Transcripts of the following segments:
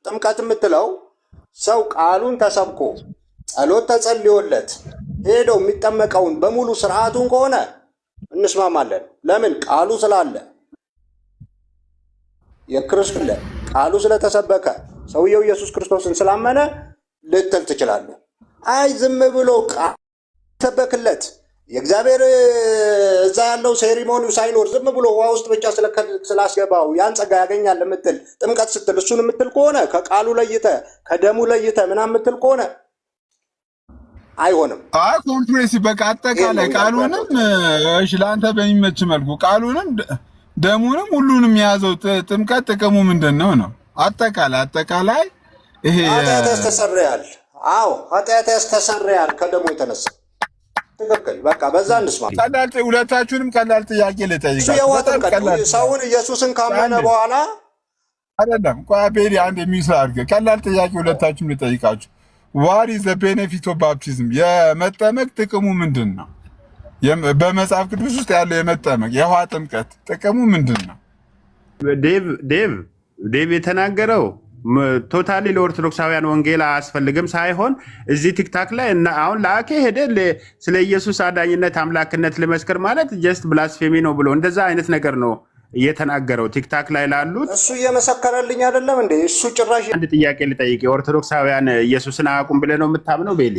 ጥምቀት የምትለው ሰው ቃሉን ተሰብኮ ጸሎት ተጸልዮለት ሄዶ የሚጠመቀውን በሙሉ ስርዓቱን ከሆነ እንስማማለን። ለምን? ቃሉ ስላለ የክርስቶስ ቃሉ ስለተሰበከ ሰውየው ኢየሱስ ክርስቶስን ስላመነ ልትል ትችላለህ። አይ ዝም ብሎ ቃል ተሰበክለት የእግዚአብሔር እዛ ያለው ሴሪሞኒው ሳይኖር ዝም ብሎ ውሃ ውስጥ ብቻ ስላስገባው ያን ጸጋ ያገኛል የምትል ጥምቀት ስትል እሱን የምትል ከሆነ ከቃሉ ለይተ ከደሙ ለይተ ምናምን የምትል ከሆነ አይሆንም። አይ ኮምፕሬሲቭ በቃ አጠቃላይ ቃሉንም እሺ ለአንተ በሚመች መልኩ ቃሉንም ደሙንም ሁሉንም የያዘው ጥምቀት ጥቅሙ ምንድነው ነው? አጠቃላይ ይሄ ኃጢአት ያስተሰርያል። አዎ ኃጢአት ያስተሰርያል ከደሙ የተነሳ ትክክል። በቃ በዛ እንስማ። ሁለታችሁንም ቀላል ጥያቄ ልጠይቃችሁ። ሰውን ኢየሱስን ካመነ በኋላ አይደለም ቋቤሪ አንድ የሚስራ አድርገ ቀላል ጥያቄ ሁለታችሁም ልጠይቃችሁ። what is the benefit of baptism? የመጠመቅ ጥቅሙ ምንድን ነው? በመጽሐፍ ቅዱስ ውስጥ ያለው የመጠመቅ የውሃ ጥምቀት ጥቅሙ ምንድን ነው? ዴቭ የተናገረው ቶታሊ ለኦርቶዶክሳውያን ወንጌል አያስፈልግም ሳይሆን እዚህ ቲክታክ ላይ አሁን ለአኬ ሄደ ስለ ኢየሱስ አዳኝነት አምላክነት ልመስክር ማለት ጀስት ብላስፌሚ ነው ብሎ እንደዛ አይነት ነገር ነው እየተናገረው ቲክታክ ላይ ላሉት። እሱ እየመሰከረልኝ አይደለም እንዴ? እሱ ጭራሽ አንድ ጥያቄ ልጠይቅ። የኦርቶዶክሳውያን ኢየሱስን አያውቁም ብለህ ነው የምታምነው? ቤሊ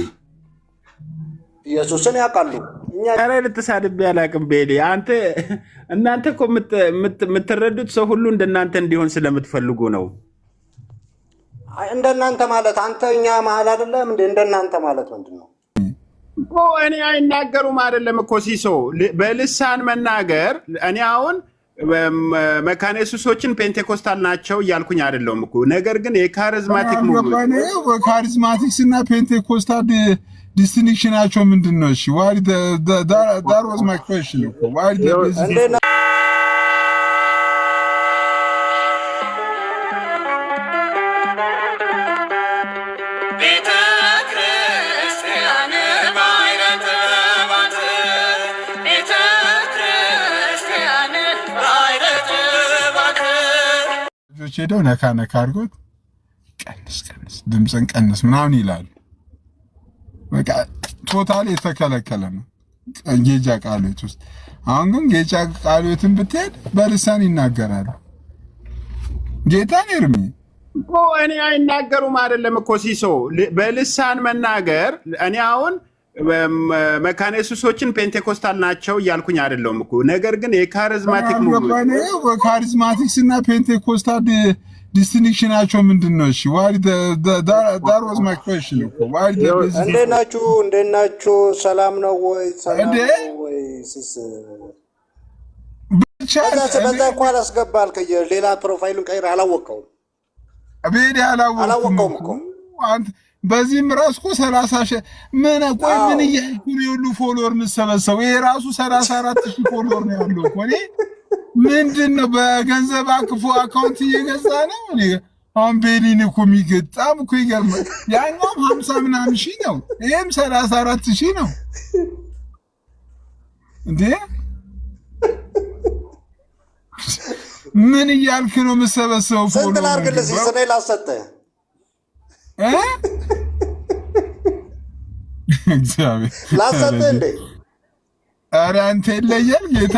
ኢየሱስን ያውቃሉ። ኧረ ልትሳድብ ያላቅም ቤሊ አንተ እናንተ እኮ የምትረዱት ሰው ሁሉ እንደናንተ እንዲሆን ስለምትፈልጉ ነው። እንደናንተ ማለት አንተ እኛ መሀል አይደለም እንዴ? እንደናንተ ማለት ምንድነው? እኔ አይናገሩም አይደለም እኮ ሲሶ በልሳን መናገር እኔ አሁን መካነ ኢየሱሶችን ፔንቴኮስታል ናቸው እያልኩኝ አይደለም እኮ። ነገር ግን የካሪዝማቲክ ካሪዝማቲክስ እና ፔንቴኮስታል ዲስቲንክሽናቸው ምንድነው? እሺ why that was my question እኮ why the ሄደው ነካ አድርጎት ቀንስ ድምፅን ቀንስ ምናምን ይላሉ። በቃ ቶታሊ የተከለከለ ነው ጌጃ ቃልዮት ውስጥ። አሁን ግን ጌጃ ቃልዮትን ብትሄድ በልሳን ይናገራሉ። ጌታን እርሚ እኔ አይናገሩም አይደለም እኮ ሲሶ በልሳን መናገር እኔ አሁን መካነ ኢየሱሶችን ፔንቴኮስታል ናቸው እያልኩኝ አይደለም እኮ። ነገር ግን የካሪዝማቲክ ካሪዝማቲክስ እና ፔንቴኮስታል ዲስቲንክሽናቸው ምንድነው? እሺ why that was my question እኮ why እንዴት ናችሁ? ሰላም ነው ወይ? ሰላም ነው ወይ? ብቻ በዛ እኮ አላስገባል ሌላ ፕሮፋይሉን ቀይር። አላወቀውም አቤት አላወቀውም እኮ አንተ በዚህም ራስ እኮ 30 ሺህ ምን ቆይ ምን እያልኩ ነው ሁሉ ፎሎወር የምሰበሰበው? ይሄ ራሱ 34,000 ፎሎወር ነው ያለው እኮ። እኔ ምንድነው በገንዘብ አካውንት እየገዛ ነው እኔ አሁን ቤሊን እኮ የሚገጣም እኮ ይገርማል። ያኛውም 50 ምናምን ሺህ ነው፣ ይሄም 34,000 ነው እንዴ! ምን እያልክ ነው የምሰበሰበው ፎሎወር? ስንት ላድርግልህ? ሲሰኔ ላሰጠ እግዚአብሔር ላሰጠ እንዴ? ኧረ አንተ ይለያል ጌታ።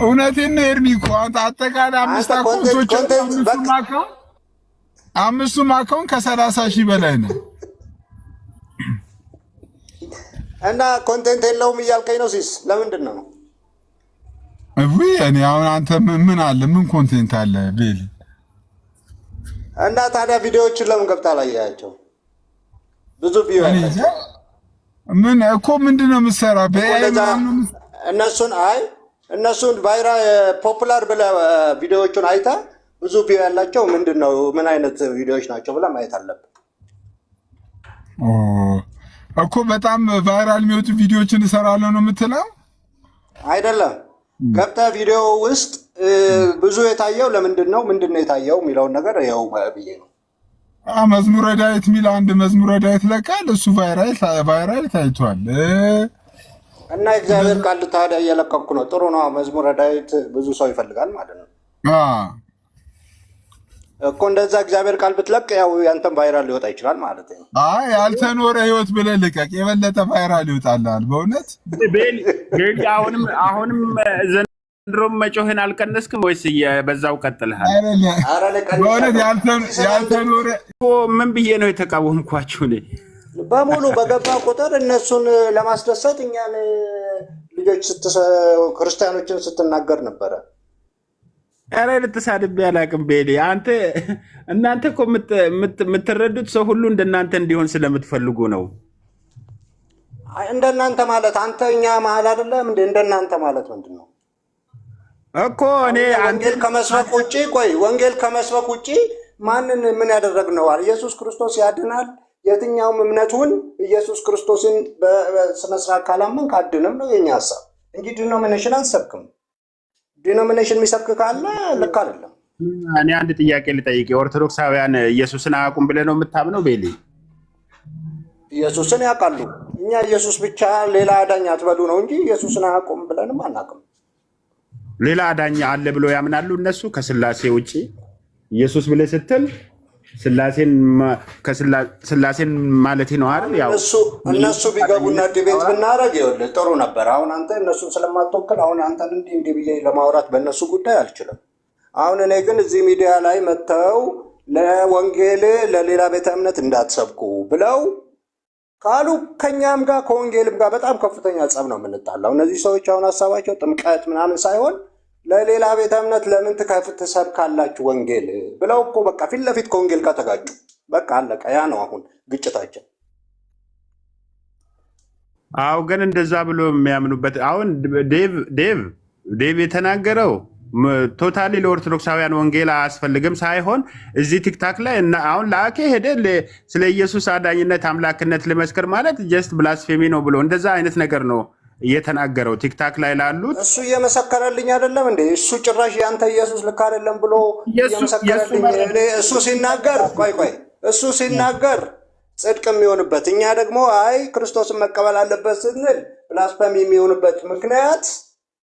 እውነቴን ነው ኤርሚ እኮ አንተ አጠቃላይ አምስቱም አካውንት ከ30,000 በላይ ነው እና ኮንቴንት የለውም እያልከኝ ነው ሲስ? ለምንድን ነው እኔ አሁን አንተ ምን አለ ምን ኮንቴንት አለ ቤል? እና ታዲያ ቪዲዮዎችን ለምን ገብታ አላያቸው? ብዙ ቪዲዮ ያላቸው ምን እኮ ምንድነው የምትሰራው? እነሱን ቫይራል ፖፑላር ብለህ ቪዲዮዎቹን አይተህ ብዙ ቪዲዮ ያላቸው ምንድነው ምን አይነት ቪዲዮዎች ናቸው ብለህ ማየት አለብህ እኮ። በጣም ቫይራል የሚወጡ ቪዲዮዎችን እሰራለሁ ነው የምትለው አይደለም? ገብተህ ቪዲዮ ውስጥ ብዙ የታየው ለምንድን ነው ምንድነው የታየው የሚለውን ነገር ያው ብዬ ነው። መዝሙረ ዳዊት የሚል አንድ መዝሙረ ዳዊት ለቃል እሱ ቫይራል ታይቷል። እና እግዚአብሔር ቃል ታዲያ እየለቀኩ ነው። ጥሩ ነው። መዝሙረ ዳዊት ብዙ ሰው ይፈልጋል ማለት ነው። እኮ እንደዛ እግዚአብሔር ቃል ብትለቅ ያው ያንተም ቫይራል ሊወጣ ይችላል ማለት ነው። አይ ያልተኖረ ህይወት ብለህ ልቀቅ፣ የበለጠ ቫይራል ይወጣልሃል። በእውነት አሁንም ዘንድሮም መጮህን አልቀነስክም ወይስ በዛው ቀጥልሃል? በእውነት ያልተኖረ ምን ብዬ ነው የተቃወምኳችሁ? እኔ በሙሉ በገባ ቁጥር እነሱን ለማስደሰት እኛን ልጆች ክርስቲያኖችን ስትናገር ነበረ። ኧረ ልትሳድብ ያላቅም ቤሌ አንተ እናንተ እኮ የምትረዱት ሰው ሁሉ እንደናንተ እንዲሆን ስለምትፈልጉ ነው። እንደናንተ ማለት አንተ እኛ መሀል አይደለም እንደ እንደናንተ ማለት ምንድን ነው እኮ? እኔ ወንጌል ከመስበክ ውጪ ወንጌል ከመስበክ ውጪ ማንን ምን ያደረግነዋል? ኢየሱስ ክርስቶስ ያድናል። የትኛውም እምነቱን ኢየሱስ ክርስቶስን በስነ ስርዓት ካላመን ካድንም ነው የኛ ሐሳብ እንጂ ዲኖሚኔሽን አንሰብክም። ዲኖሚኔሽን የሚሰብክ ካለ ልክ አይደለም። እኔ አንድ ጥያቄ ልጠይቅ። የኦርቶዶክሳውያን ኢየሱስን አያውቁም ብለህ ነው የምታምነው ቤሌ? ኢየሱስን ያውቃሉ። እኛ ኢየሱስ ብቻ ሌላ አዳኝ አትበሉ ነው እንጂ ኢየሱስን አያውቁም ብለንም አናውቅም። ሌላ አዳኝ አለ ብሎ ያምናሉ እነሱ ከስላሴ ውጪ? ኢየሱስ ብለህ ስትል ስላሴን ማለት ነው አይደል? ያው እነሱ ቢገቡና ዲቤት ብናረግ ይኸውልህ ጥሩ ነበር። አሁን አንተ እነሱን ስለማትወክል አሁን አንተን እንዲህ ብዬ ለማውራት በእነሱ ጉዳይ አልችልም። አሁን እኔ ግን እዚህ ሚዲያ ላይ መጥተው ለወንጌል ለሌላ ቤተ እምነት እንዳትሰብኩ ብለው ካሉ ከኛም ጋር ከወንጌልም ጋር በጣም ከፍተኛ ጸብ ነው የምንጣላው። እነዚህ ሰዎች አሁን ሀሳባቸው ጥምቀት ምናምን ሳይሆን ለሌላ ቤተ እምነት ለምን ትሰብካላችሁ ወንጌል ብለው እኮ በቃ ፊት ለፊት ከወንጌል ጋር ተጋጩ። በቃ አለቀ። ያ ነው አሁን ግጭታችን። አዎ ግን እንደዛ ብሎ የሚያምኑበት አሁን ዴቭ የተናገረው ቶታሊ ለኦርቶዶክሳውያን ወንጌል አያስፈልግም ሳይሆን እዚህ ቲክታክ ላይ አሁን ለአኬ ሄደ ስለ ኢየሱስ አዳኝነት አምላክነት ልመስክር ማለት ጀስት ብላስፌሚ ነው ብሎ እንደዛ አይነት ነገር ነው እየተናገረው ቲክታክ ላይ ላሉት። እሱ እየመሰከረልኝ አይደለም እንዴ? እሱ ጭራሽ ያንተ ኢየሱስ ልክ አይደለም ብሎ እየመሰከረልኝ። እሱ ሲናገር እሱ ሲናገር ጽድቅ የሚሆንበት እኛ ደግሞ አይ ክርስቶስን መቀበል አለበት ስንል ብላስፌሚ የሚሆንበት ምክንያት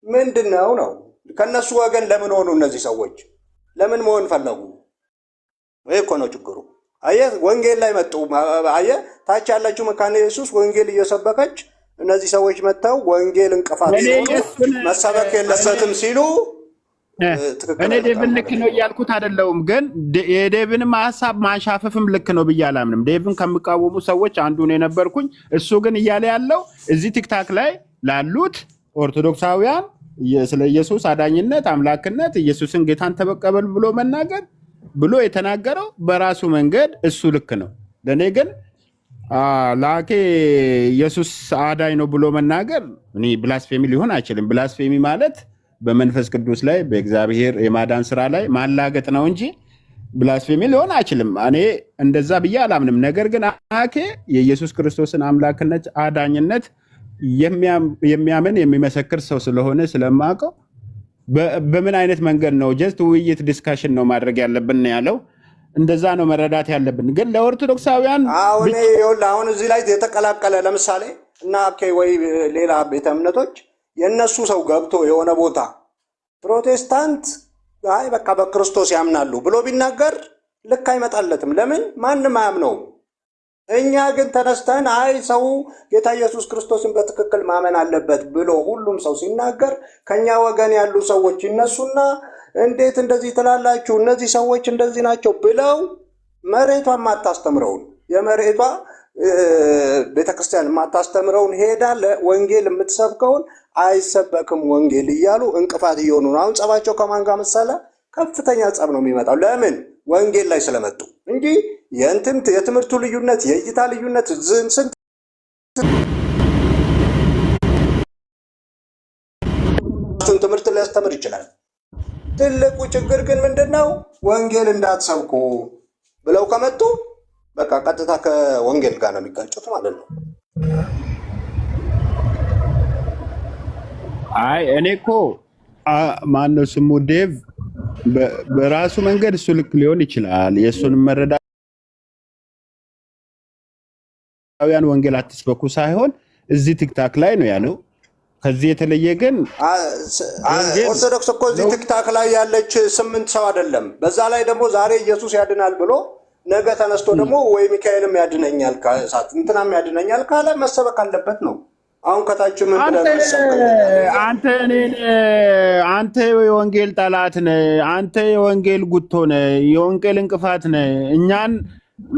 ምንድን ነው ነው? ከነሱ ወገን ለምን ሆኑ እነዚህ ሰዎች? ለምን መሆን ፈለጉ? ይሄ እኮ ነው ችግሩ። አየህ ወንጌል ላይ መጡ። አየህ ታች ያለችው መካነ ኢየሱስ ወንጌል እየሰበከች እነዚህ ሰዎች መጥተው ወንጌል እንቅፋት መሰበክ የለበትም ሲሉ እኔ ዴቭን ልክ ነው እያልኩት አይደለሁም፣ ግን የዴቭንም ሀሳብ ማንሻፈፍም ልክ ነው ብዬ አላምንም። ዴቭን ከሚቃወሙ ሰዎች አንዱ ነው የነበርኩኝ። እሱ ግን እያለ ያለው እዚህ ቲክታክ ላይ ላሉት ኦርቶዶክሳውያን ስለ ኢየሱስ አዳኝነት አምላክነት ኢየሱስን ጌታን ተበቀበል ብሎ መናገር ብሎ የተናገረው በራሱ መንገድ እሱ ልክ ነው። ለእኔ ግን ላኬ ኢየሱስ አዳኝ ነው ብሎ መናገር እኔ ብላስፌሚ ሊሆን አይችልም። ብላስፌሚ ማለት በመንፈስ ቅዱስ ላይ በእግዚአብሔር የማዳን ስራ ላይ ማላገጥ ነው እንጂ ብላስፌሚ ሊሆን አይችልም። እኔ እንደዛ ብዬ አላምንም። ነገር ግን ላኬ የኢየሱስ ክርስቶስን አምላክነት አዳኝነት የሚያምን የሚመሰክር ሰው ስለሆነ ስለማውቀው በምን አይነት መንገድ ነው ጀስት ውይይት ዲስካሽን ነው ማድረግ ያለብን ያለው። እንደዛ ነው መረዳት ያለብን። ግን ለኦርቶዶክሳውያን አሁን እዚህ ላይ የተቀላቀለ ለምሳሌ እና ወይ ሌላ ቤተ እምነቶች የእነሱ ሰው ገብቶ የሆነ ቦታ ፕሮቴስታንት አይ በቃ በክርስቶስ ያምናሉ ብሎ ቢናገር ልክ አይመጣለትም። ለምን? ማንም አያምነውም። እኛ ግን ተነስተን አይ ሰው ጌታ ኢየሱስ ክርስቶስን በትክክል ማመን አለበት ብሎ ሁሉም ሰው ሲናገር ከኛ ወገን ያሉ ሰዎች ይነሱና እንዴት እንደዚህ ትላላችሁ? እነዚህ ሰዎች እንደዚህ ናቸው ብለው መሬቷን ማታስተምረውን የመሬቷ ቤተክርስቲያን ማታስተምረውን ሄዳ ለወንጌል የምትሰብከውን አይሰበክም ወንጌል እያሉ እንቅፋት እየሆኑ ነው። አሁን ጸባቸው ከማን ጋር መሰለ? ከፍተኛ ጸብ ነው የሚመጣው። ለምን? ወንጌል ላይ ስለመጡ እንጂ የትምህርቱ ልዩነት የእይታ ልዩነት ስንት ትምህርት ሊያስተምር ይችላል። ትልቁ ችግር ግን ምንድነው? ወንጌል እንዳትሰብኩ ብለው ከመጡ በቃ ቀጥታ ከወንጌል ጋር ነው የሚጋጩት ማለት ነው። አይ እኔ እኮ ማነው ስሙ ዴቭ በራሱ መንገድ እሱ ልክ ሊሆን ይችላል። የእሱንም መረዳት ወንጌል አትስበኩ ሳይሆን እዚህ ቲክታክ ላይ ነው ያለው። ከዚህ የተለየ ግን ኦርቶዶክስ እኮ እዚህ ቲክታክ ላይ ያለች 8 ሰው አይደለም። በዛ ላይ ደግሞ ዛሬ ኢየሱስ ያድናል ብሎ ነገ ተነስቶ ደግሞ ወይ ሚካኤልም ያድነኛል ከእሳት እንትናም ያድነኛል ካለ መሰበክ አለበት ነው። አሁን ከታች ምን አንተ የወንጌል ጠላት ነህ፣ አንተ የወንጌል ጉቶ ነህ፣ የወንጌል እንቅፋት ነህ፣ እኛን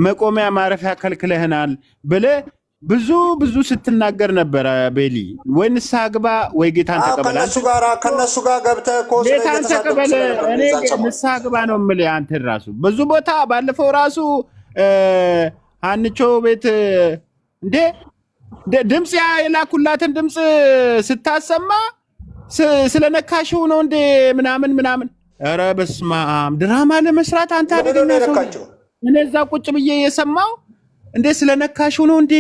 መቆሚያ ማረፊያ ከልክለህናል ብለህ ብዙ ስትናገር ነበረ። ቤሊ ወይ ንስሐ ግባ ወይ ጌታን ተቀበል። ከነሱ ጋር ገብተህ ጌታን ተቀበል። እኔ ንስሐ ግባ ነው የምልህ። አንተን ራሱ ብዙ ቦታ ባለፈው ራሱ አንቾ ቤት እንዴ ድምፅ የላኩላትን ድምፅ ስታሰማ ስለነካሽው ነው እንዴ ምናምን። ኧረ በስመ አብ ድራማ ለመስራት አንተ አደገኛ ሰው። እኔ እዛ ቁጭ ብዬ የሰማው እንዴ ስለነካሽው ነው እንዴ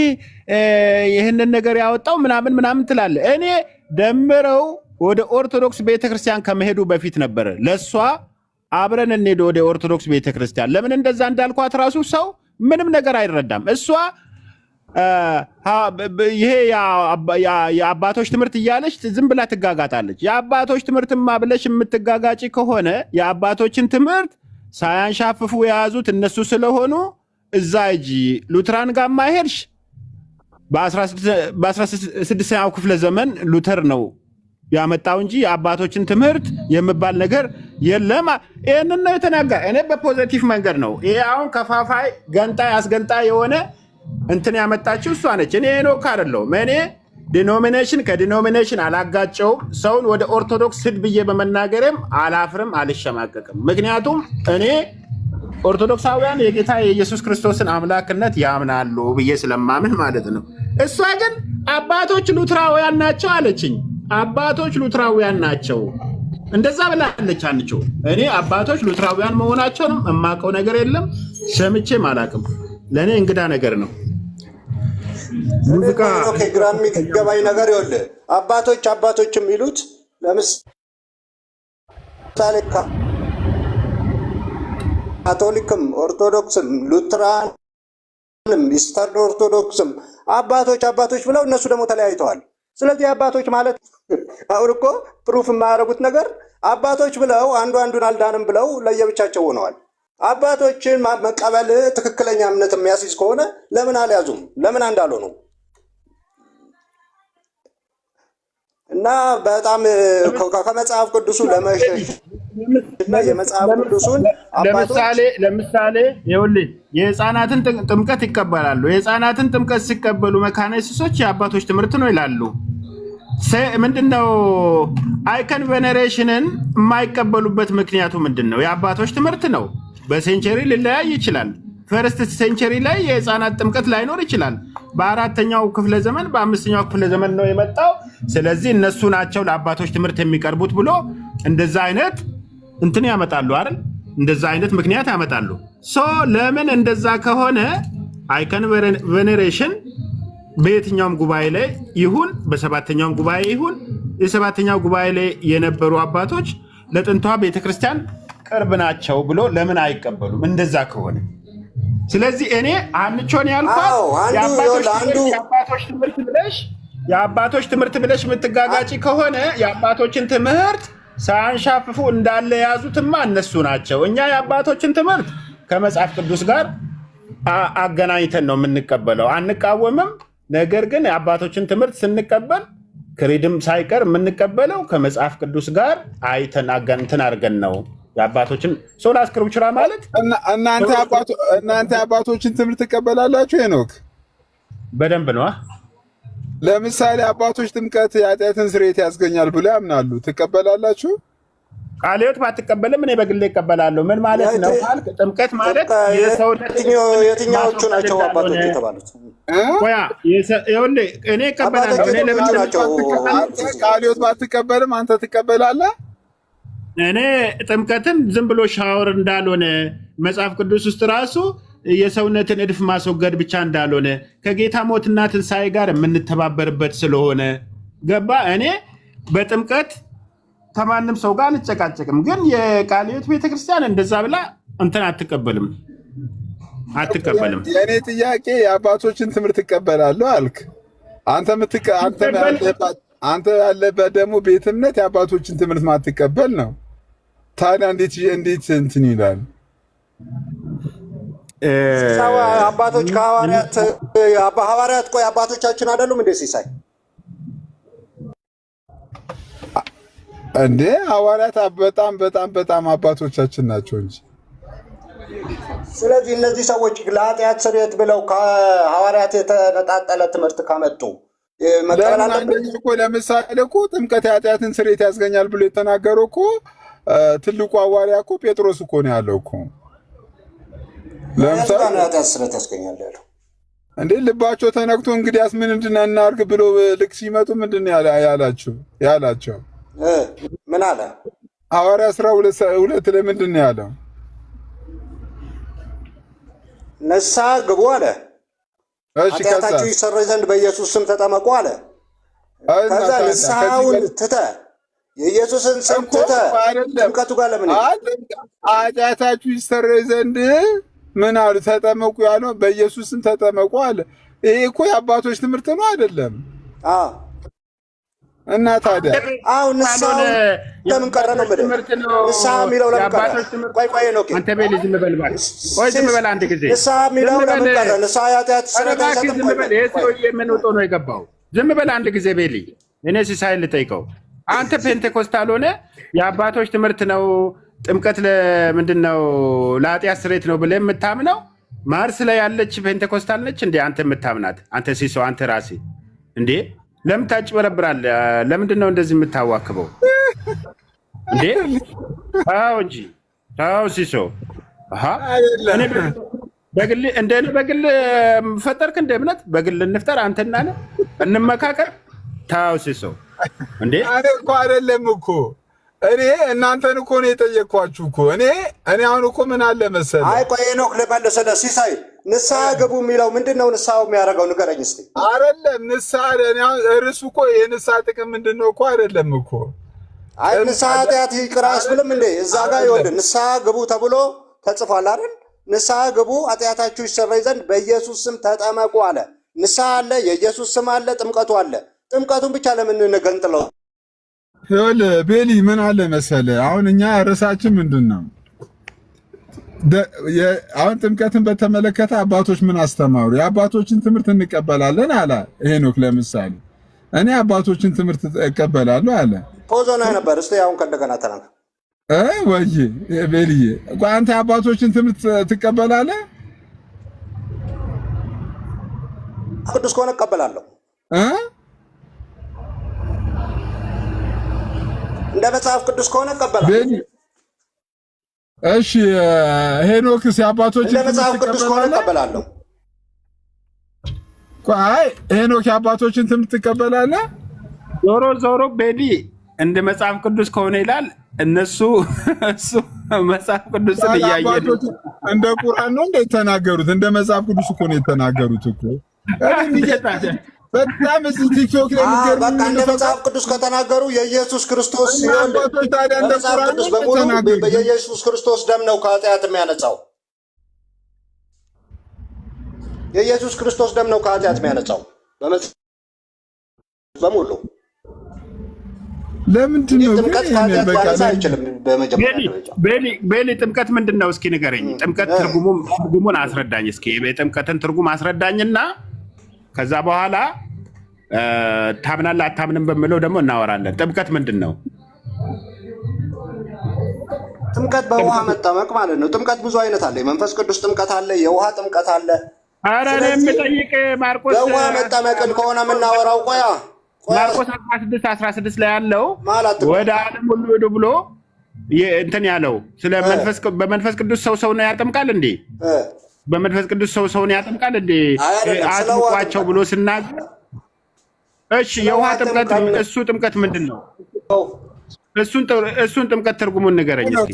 ይህንን ነገር ያወጣው ምናምን ትላለህ። እኔ ደምረው ወደ ኦርቶዶክስ ቤተክርስቲያን ከመሄዱ በፊት ነበረ ለሷ አብረን እንሄድ ወደ ኦርቶዶክስ ቤተክርስቲያን። ለምን እንደዛ እንዳልኳት ራሱ ሰው ምንም ነገር አይረዳም። እሷ ይሄ የአባቶች ትምህርት እያለች ዝም ብላ ትጋጋጣለች። የአባቶች ትምህርትማ ብለሽ የምትጋጋጭ ከሆነ የአባቶችን ትምህርት ሳያንሻፍፉ የያዙት እነሱ ስለሆኑ እዛ እጂ ሉትራን ጋር ማሄድሽ በ16ኛው ክፍለ ዘመን ሉተር ነው ያመጣው እንጂ የአባቶችን ትምህርት የሚባል ነገር የለም። ይህንን ነው የተናገረ። እኔ በፖዘቲቭ መንገድ ነው ይሄ አሁን ከፋፋይ ገንጣይ አስገንጣይ የሆነ እንትን ያመጣችው እሷ ነች። እኔ ሄኖክ አይደለሁም። እኔ ዲኖሚኔሽን ከዲኖሚኔሽን አላጋጨውም። ሰውን ወደ ኦርቶዶክስ ሂድ ብዬ በመናገርም አላፍርም፣ አልሸማቀቅም። ምክንያቱም እኔ ኦርቶዶክሳውያን የጌታ የኢየሱስ ክርስቶስን አምላክነት ያምናሉ ብዬ ስለማምን ማለት ነው። እሷ ግን አባቶች ሉትራውያን ናቸው አለችኝ። አባቶች ሉትራውያን ናቸው እንደዛ ብላለች አንቺው። እኔ አባቶች ሉትራውያን መሆናቸውንም የማውቀው ነገር የለም፣ ሰምቼም አላውቅም። ለእኔ እንግዳ ነገር ነው። ሙዚቃ ግራ የሚገባኝ ነገር ይኸውልህ፣ አባቶች የሚሉት ለምሳሌ ካቶሊክም ኦርቶዶክስም ሉትራንም ኢስተርን ኦርቶዶክስም አባቶች ብለው እነሱ ደግሞ ተለያይተዋል። ስለዚህ አባቶች ማለት አሁን እኮ ፕሩፍ የማያደርጉት ነገር አባቶች ብለው አንዱን አልዳንም ብለው ለየብቻቸው ሆነዋል። አባቶችን መቀበል ትክክለኛ እምነት የሚያስይዝ ከሆነ ለምን አልያዙም? ለምን አንዳልሆኑ? እና በጣም ከመጽሐፍ ቅዱሱ ለመሸሽ የመጽሐፍ ቅዱሱን ለምሳሌ ይኸውልህ የህፃናትን ጥምቀት ይቀበላሉ። የህፃናትን ጥምቀት ሲቀበሉ መካነ ኢየሱሶች የአባቶች ትምህርት ነው ይላሉ። ምንድነው አይከን ቬኔሬሽንን የማይቀበሉበት ምክንያቱ ምንድነው? የአባቶች ትምህርት ነው። በሴንቸሪ ሊለያይ ይችላል። ፈርስት ሴንቸሪ ላይ የህፃናት ጥምቀት ላይኖር ይችላል። በ4ኛው ክፍለ ዘመን በ5ኛው ክፍለ ዘመን ነው የመጣው። ስለዚህ እነሱ ናቸው ለአባቶች ትምህርት የሚቀርቡት ብሎ እንደዛ አይነት እንትን ያመጣሉ አይደል? እንደዛ አይነት ምክንያት ያመጣሉ። ለምን እንደዛ ከሆነ አይከን ቬኔሬሽን በየትኛውም ጉባኤ ላይ ይሁን በ7ኛው ጉባኤ ይሁን የ7ኛው ጉባኤ ላይ የነበሩ አባቶች ለጥንቷ ቤተክርስቲያን ቅርብ ናቸው ብሎ ለምን አይቀበሉም? እንደዛ ከሆነ ስለዚህ እኔ አንቾን ያልኳት የአባቶች ትምህርት ብለሽ የምትጋጋጭ ከሆነ የአባቶችን ትምህርት ሳያንሻፍፉ እንዳለ የያዙትማ እነሱ ናቸው። እኛ የአባቶችን ትምህርት ከመጽሐፍ ቅዱስ ጋር አገናኝተን ነው የምንቀበለው፣ አንቃወምም። ነገር ግን የአባቶችን ትምህርት ስንቀበል ክሪድም ሳይቀር የምንቀበለው ከመጽሐፍ ቅዱስ ጋር አይተን አገንተን አድርገን ነው። የአባቶችን ሶላ ስክሪፕቸራ ማለት እናንተ አባቶችን ትምህርት ትቀበላላችሁ? ሄኖክ በደንብ ነው። ለምሳሌ አባቶች ጥምቀት የኃጢአትን ስርየት ያስገኛል ብሎ ያምናሉ። ትቀበላላችሁ? ቃለ ሕይወት ባትቀበልም እኔ በግሌ እቀበላለሁ። ምን ማለት ነው? ጥምቀት ማለት የትኛዎቹ ናቸው አባቶች የተባሉት? እኔ እቀበላለሁ። ቃለ ሕይወት ባትቀበልም አንተ ትቀበላለህ? እኔ ጥምቀትን ዝም ብሎ ሻወር እንዳልሆነ መጽሐፍ ቅዱስ ውስጥ ራሱ የሰውነትን እድፍ ማስወገድ ብቻ እንዳልሆነ ከጌታ ሞትና ትንሣኤ ጋር የምንተባበርበት ስለሆነ ገባ። እኔ በጥምቀት ከማንም ሰው ጋር አልጨቃጨቅም። ግን የቃለ ሕይወት ቤተክርስቲያን እንደዛ ብላ እንትን አትቀበልም። የእኔ ጥያቄ የአባቶችን ትምህርት ትቀበላለሁ አልክ። አንተ ያለበት ደግሞ ቤት እምነት የአባቶችን ትምህርት ማትቀበል ነው። ታዲያ እንዴት እንትን ይላል? አባቶች ሐዋርያት ቆይ አባቶቻችን አይደሉም እንዴ ሲሳይ? እንዴ ሐዋርያት በጣም አባቶቻችን ናቸው እንጂ። ስለዚህ እነዚህ ሰዎች ለኃጢአት ስርየት ብለው ከሐዋርያት የተነጣጠለ ትምህርት ካመጡ መቀበል አለብን እኮ። ለምሳሌ እኮ ጥምቀት የኃጢአትን ስርየት ያስገኛል ብሎ የተናገረው እኮ ትልቁ ሐዋርያ እኮ ጴጥሮስ እኮ ነው ያለው እኮ። ለምሳሌ ኃጢአት ስርየት ያስገኛል ያለው እንዴ ልባቸው ተነክቶ እንግዲያስ ምን እናድርግ ብሎ ልክ ሲመጡ ምንድን ነው ያላቸው? ምን አለ ሐዋርያ 12 ለምንድን ነው ያለው? ንስሐ ግቡ አለ። ኃጢአታችሁ ይሰረይ ዘንድ በኢየሱስ ስም ተጠመቁ አለ። ከዛ ንስሐውን ትተህ የኢየሱስን ስም ትተህ ጥምቀቱ ጋር ለምን ኃጢአታችሁ ይሰረይ ዘንድ ምን አሉ? ተጠመቁ ያለው በኢየሱስ ስም ተጠመቁ አለ። ይሄ እኮ የአባቶች ትምህርት ነው አይደለም? እና ታዲያ አሁን ንስሐውን ለምን ቀረ ነው ማለት ንስሐ የሚለው ለምን ቀረ? ቆይ ነው አንተ ቤል ዝም በል ማለት ዝም በል አንድ ጊዜ ንስሐ የሚለው ለምን ቀረ? ንስሐ ኃጢአት ስለታሰበ ዝም በል። ይሄ ሰውዬ ምን ወጦ ነው የገባው? ዝም በል አንድ ጊዜ ቤሊ። እኔ ሲሳይል ልጠይቀው። አንተ ፔንቴኮስታል ሆነ የአባቶች ትምህርት ነው ጥምቀት ለምንድን ነው ለኃጢአት ስርየት ነው ብለህ የምታምነው? ማርስ ላይ ያለች ፔንቴኮስታል ነች እንዴ አንተ የምታምናት? አንተ ሲሶ አንተ ራሴ እንዴ ለምን ታጭበረብራለህ? ለምንድን ነው እንደዚህ የምታዋክበው እንዴ? አዎ እንጂ አዎ ሲሶ እኔ በግል ፈጠርክ እንደ እምነት በግል እንፍጠር አንተና እንመካከር። ታው ሲሶ እንዴ እኔ እኮ አይደለም እኮ እኔ እናንተን እኮ ነው የጠየቅኳችሁ እኮ እኔ አሁን እኮ ምን አለ መሰለህ። አይ ቆይ ኖክ ለባለሰለ ሲሳይ ንስሐ ገቡ የሚለው ምንድነው? ንስሐው የሚያደርገው ንገረኝ እስቲ። አይደለም ንስሐ እርሱ እኮ የንስሐ ጥቅም ምንድነው እኮ አይደለም እኮ። አይ ንስሐ ኃጢአት ይቅር አያስብልም እንዴ? እዛ ጋር ይወድ ንስሐ ግቡ ተብሎ ተጽፏል አይደል? ንስሐ ግቡ ኃጢአታችሁ ይሰረይ ዘንድ በኢየሱስ ስም ተጠመቁ አለ። ንስሐ አለ፣ የኢየሱስ ስም አለ፣ ጥምቀቱ አለ። ጥምቀቱን ብቻ ለምን እንገንጥለው? ይኸውልህ ቤሊ ምን አለ መሰለህ፣ አሁን እኛ ርዕሳችን ምንድን ነው? አሁን ጥምቀትን በተመለከተ አባቶች ምን አስተማሩ? የአባቶችን ትምህርት እንቀበላለን አለ ሄኖክ። ለምሳሌ እኔ አባቶችን ትምህርት እቀበላለሁ አለ። ፖዞና ነበር። እስቲ አሁን ከእንደገና ተናገር። ወይ ቤልዬ አንተ የአባቶችን ትምህርት ትቀበላለህ? ቅዱስ ከሆነ እቀበላለሁ። እንደ መጽሐፍ ቅዱስ ከሆነ እቀበላለሁ። እሺ ሄኖክስ የአባቶችን እንደ መጽሐፍ ቅዱስ ከሆነ እቀበላለሁ። አይ ሄኖክ የአባቶችን ትምህርት ትቀበላለህ? ዞሮ ቤዲ እንደ መጽሐፍ ቅዱስ ከሆነ ይላል። እነሱ መጽሐፍ ቅዱስን እያየ እንደ ቁርአን ነው የተናገሩት። እንደ መጽሐፍ ቅዱስ እኮ ነው የተናገሩት እኮ። በጣም እዚህ ቲክቶክ ላይ በቃ እንደ መጽሐፍ ቅዱስ ከተናገሩ የኢየሱስ ክርስቶስ መጽሐፍ ቅዱስ በሙሉ የኢየሱስ ክርስቶስ ደም ነው ከኃጢአት የሚያነጻው። የኢየሱስ ክርስቶስ ደም ነው ከኃጢአት የሚያነጻው በሙሉ። ለምንድን ነው ጥምቀት ከኃጢአት ሊያነጻ አይችልም? ቤሊ ጥምቀት ምንድን ነው እስኪ ንገረኝ። ጥምቀት ትርጉሙን አስረዳኝ እስኪ። የጥምቀትን ትርጉም አስረዳኝና ከዛ በኋላ ታምናለህ አታምንም በሚለው ደግሞ እናወራለን። ጥምቀት ምንድን ነው? ጥምቀት በውሃ መጠመቅ ማለት ነው። ጥምቀት ብዙ አይነት አለ። የመንፈስ ቅዱስ ጥምቀት አለ፣ የውሃ ጥምቀት አለ። ኧረ እኔ የምጠይቅ ማርቆስ በውሃ መጠመቅን ከሆነ የምናወራው ማርቆስ 16 ላይ ያለው ወደ ዓለም ሁሉ ሄዱ ብሎ እንትን ያለው ስለ በመንፈስ ቅዱስ ሰውን ያጠምቃል እንዴ? በመንፈስ ቅዱስ ሰውን ያጠምቃል እንዴ? አጥምቋቸው ብሎ ሲናገር፣ እሺ የውሃ ጥምቀት እሱ ጥምቀት ምንድን ነው? እሱን ጥምቀት ትርጉሙን ንገረኝ እስኪ።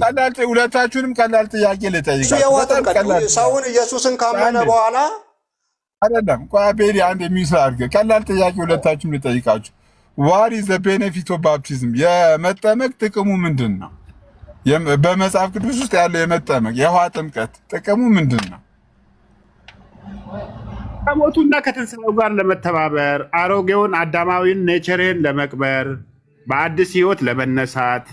ሁለታችሁንም ቀላል ጥያቄ ልጠይቃችሁ። የውሃ ጥምቀት ሰውን ኢየሱስን ካመነ በኋላ አይደለም። ቆይ ቤሪ አንድ የሚስራ አድርገህ ቀላል ጥያቄ ሁለታችሁም ልጠይቃችሁ። ዋት ኢዝ ዘ ቤኔፊት ኦፍ ባፕቲዝም? የመጠመቅ ጥቅሙ ምንድን ነው? በመጽሐፍ ቅዱስ ውስጥ ያለው የመጠመቅ የውሃ ጥምቀት ጥቅሙ ምንድን ነው? ሞቱና ከትንሣኤው ጋር ለመተባበር አሮጌውን አዳማዊን ኔቸርህን ለመቅበር በአዲስ ህይወት ለመነሳት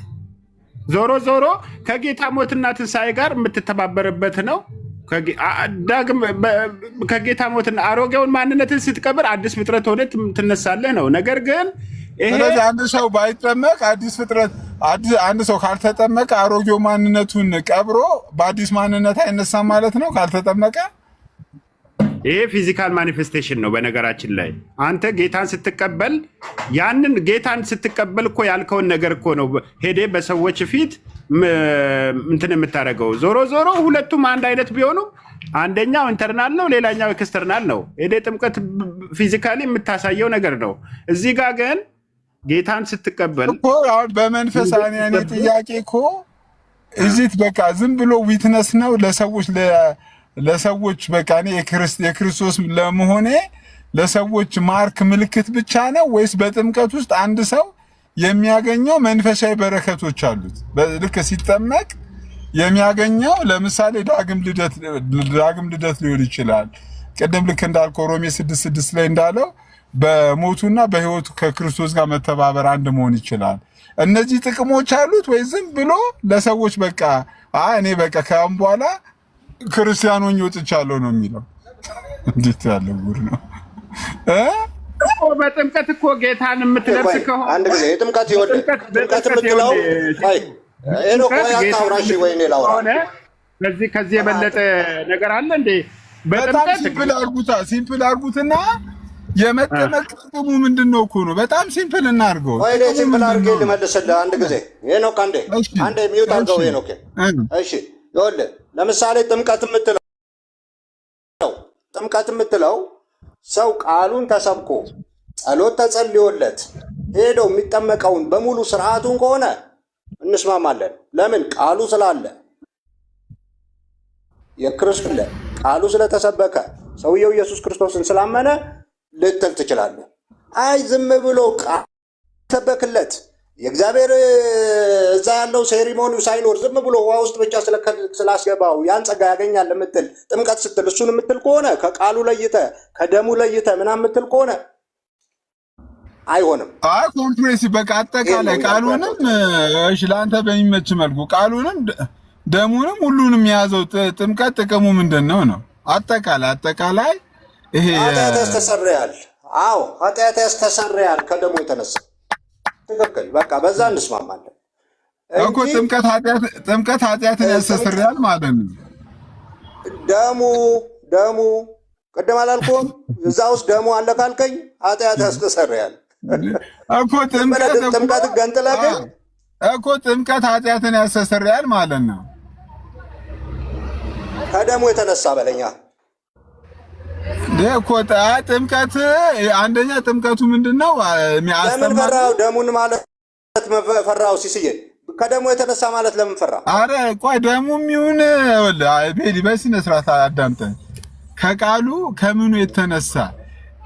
ዞሮ ዞሮ ከጌታ ሞትና ትንሣኤ ጋር የምትተባበርበት ነው። ከጌታ ሞትና አሮጌውን ማንነትን ስትቀብር አዲስ ፍጥረት ሆነ ትነሳለህ ነው። ነገር ግን ስለዚህ አንድ ሰው ባይጠመቅ አዲስ ፍጥረት አንድ ሰው ካልተጠመቀ አሮጌው ማንነቱን ቀብሮ በአዲስ ማንነት አይነሳም ማለት ነው ካልተጠመቀ። ይሄ ፊዚካል ማኒፌስቴሽን ነው። በነገራችን ላይ አንተ ጌታን ስትቀበል ያንን ጌታን ስትቀበል እኮ ያልከውን ነገር እኮ ነው ሄዴ በሰዎች ፊት እንትን የምታደርገው። ዞሮ ዞሮ ሁለቱም አንድ አይነት ቢሆኑ አንደኛው ኢንተርናል ነው፣ ሌላኛው ኤክስተርናል ነው። ሄዴ ጥምቀት ፊዚካሊ የምታሳየው ነገር ነው። እዚህ ጋር ግን ጌታን ስትቀበል እኮ አሁን በመንፈሳዊ ጥያቄ እኮ እዚት በቃ ዝም ብሎ ዊትነስ ነው ለሰዎች በቃ እኔ የክርስቶስ ለመሆኔ ለሰዎች ማርክ ምልክት ብቻ ነው ወይስ በጥምቀት ውስጥ አንድ ሰው የሚያገኘው መንፈሳዊ በረከቶች አሉት? ልክ ሲጠመቅ የሚያገኘው ለምሳሌ ዳግም ልደት ሊሆን ይችላል። ቅድም ልክ እንዳልከው ሮሜ 6:6 ላይ እንዳለው በሞቱና በሕይወቱ ከክርስቶስ ጋር መተባበር አንድ መሆን ይችላል። እነዚህ ጥቅሞች አሉት ወይ ዝም ብሎ ለሰዎች በቃ እኔ በቃ ከአሁን በኋላ ክርስቲያን ሆኜ ወጥቻለሁ ነው የሚለው? እንዴት ያለ ጉድ ነው! በጥምቀት እኮ ጌታን የምትለብስ ከሆነ አንድ ጊዜ ጥምቀት የምትለው ከዚህ የበለጠ ነገር አለ እንዴ? በጣም ሲምፕል አርጉትና የመጠመቅ ጥቅሙ ምንድነው እኮ ነው። በጣም ሲምፕል እናርገው። ሲምፕል አርጌ ልመልስልህ አንድ ጊዜ ሄኖክ አንዴ ሚውት አርገው ሄኖክ። እሺ ይኸውልህ ለምሳሌ ጥምቀት የምትለው ሰው ቃሉን ተሰብኮ ጸሎት ተጸልዮለት ሄደው የሚጠመቀውን በሙሉ ስርዓቱን ከሆነ እንስማማለን። ለምን? ቃሉ ስላለ የክርስቶስ ቃሉ ስለተሰበከ ሰውየው ኢየሱስ ክርስቶስን ስላመነ ልትል ትችላለህ። አይ ዝም ብሎ ቃል ተሰበክለት የእግዚአብሔር እዛ ያለው ሴሪሞኒው ሳይኖር ዝም ብሎ ውሃ ውስጥ ብቻ ስላስገባው ያን ጸጋ ያገኛል የምትል ጥምቀት ስትል እሱን የምትል ከሆነ ከቃሉ ለይተ ከደሙ ለይተ ምናምን የምትል ከሆነ አይሆንም። ኮምፕሬሲ በቃ አጠቃላይ ቃሉንም እሺ ለአንተ በሚመች መልኩ ቃሉንም ደሙንም ሁሉንም የያዘው ጥምቀት ጥቅሙ ምንድን ነው? አጠቃላይ ይሄ ኃጢአት ያስተሰርያል። አዎ ኃጢአት ያስተሰርያል ከደሙ የተነሳ ትክክል። በቃ በዛ እንስማማለን እኮ ጥምቀት ኃጢአትን ያስተሰርያል ማለት ነው። ደሙ ቅድም አላልኩም? እዛ ውስጥ ደሙ አለ ካልከኝ ኃጢአት ያስተሰርያል እኮ ጥምቀት ገንጥለህ ግን እኮ ጥምቀት ኃጢአትን ያስተሰርያል ማለት ነው። ከደሙ የተነሳ በለኛ ደኮታ ጥምቀት አንደኛ ጥምቀቱ ምንድነው? ለምን ፈራው? ደሙን ማለት ፈራው ሲስዬ ከደሙ የተነሳ ማለት ለምን ፈራው? አረ ቆይ ደሙም ይሁን ቤሊ በስነ ስርዓት አዳምጠን ከቃሉ ከምኑ የተነሳ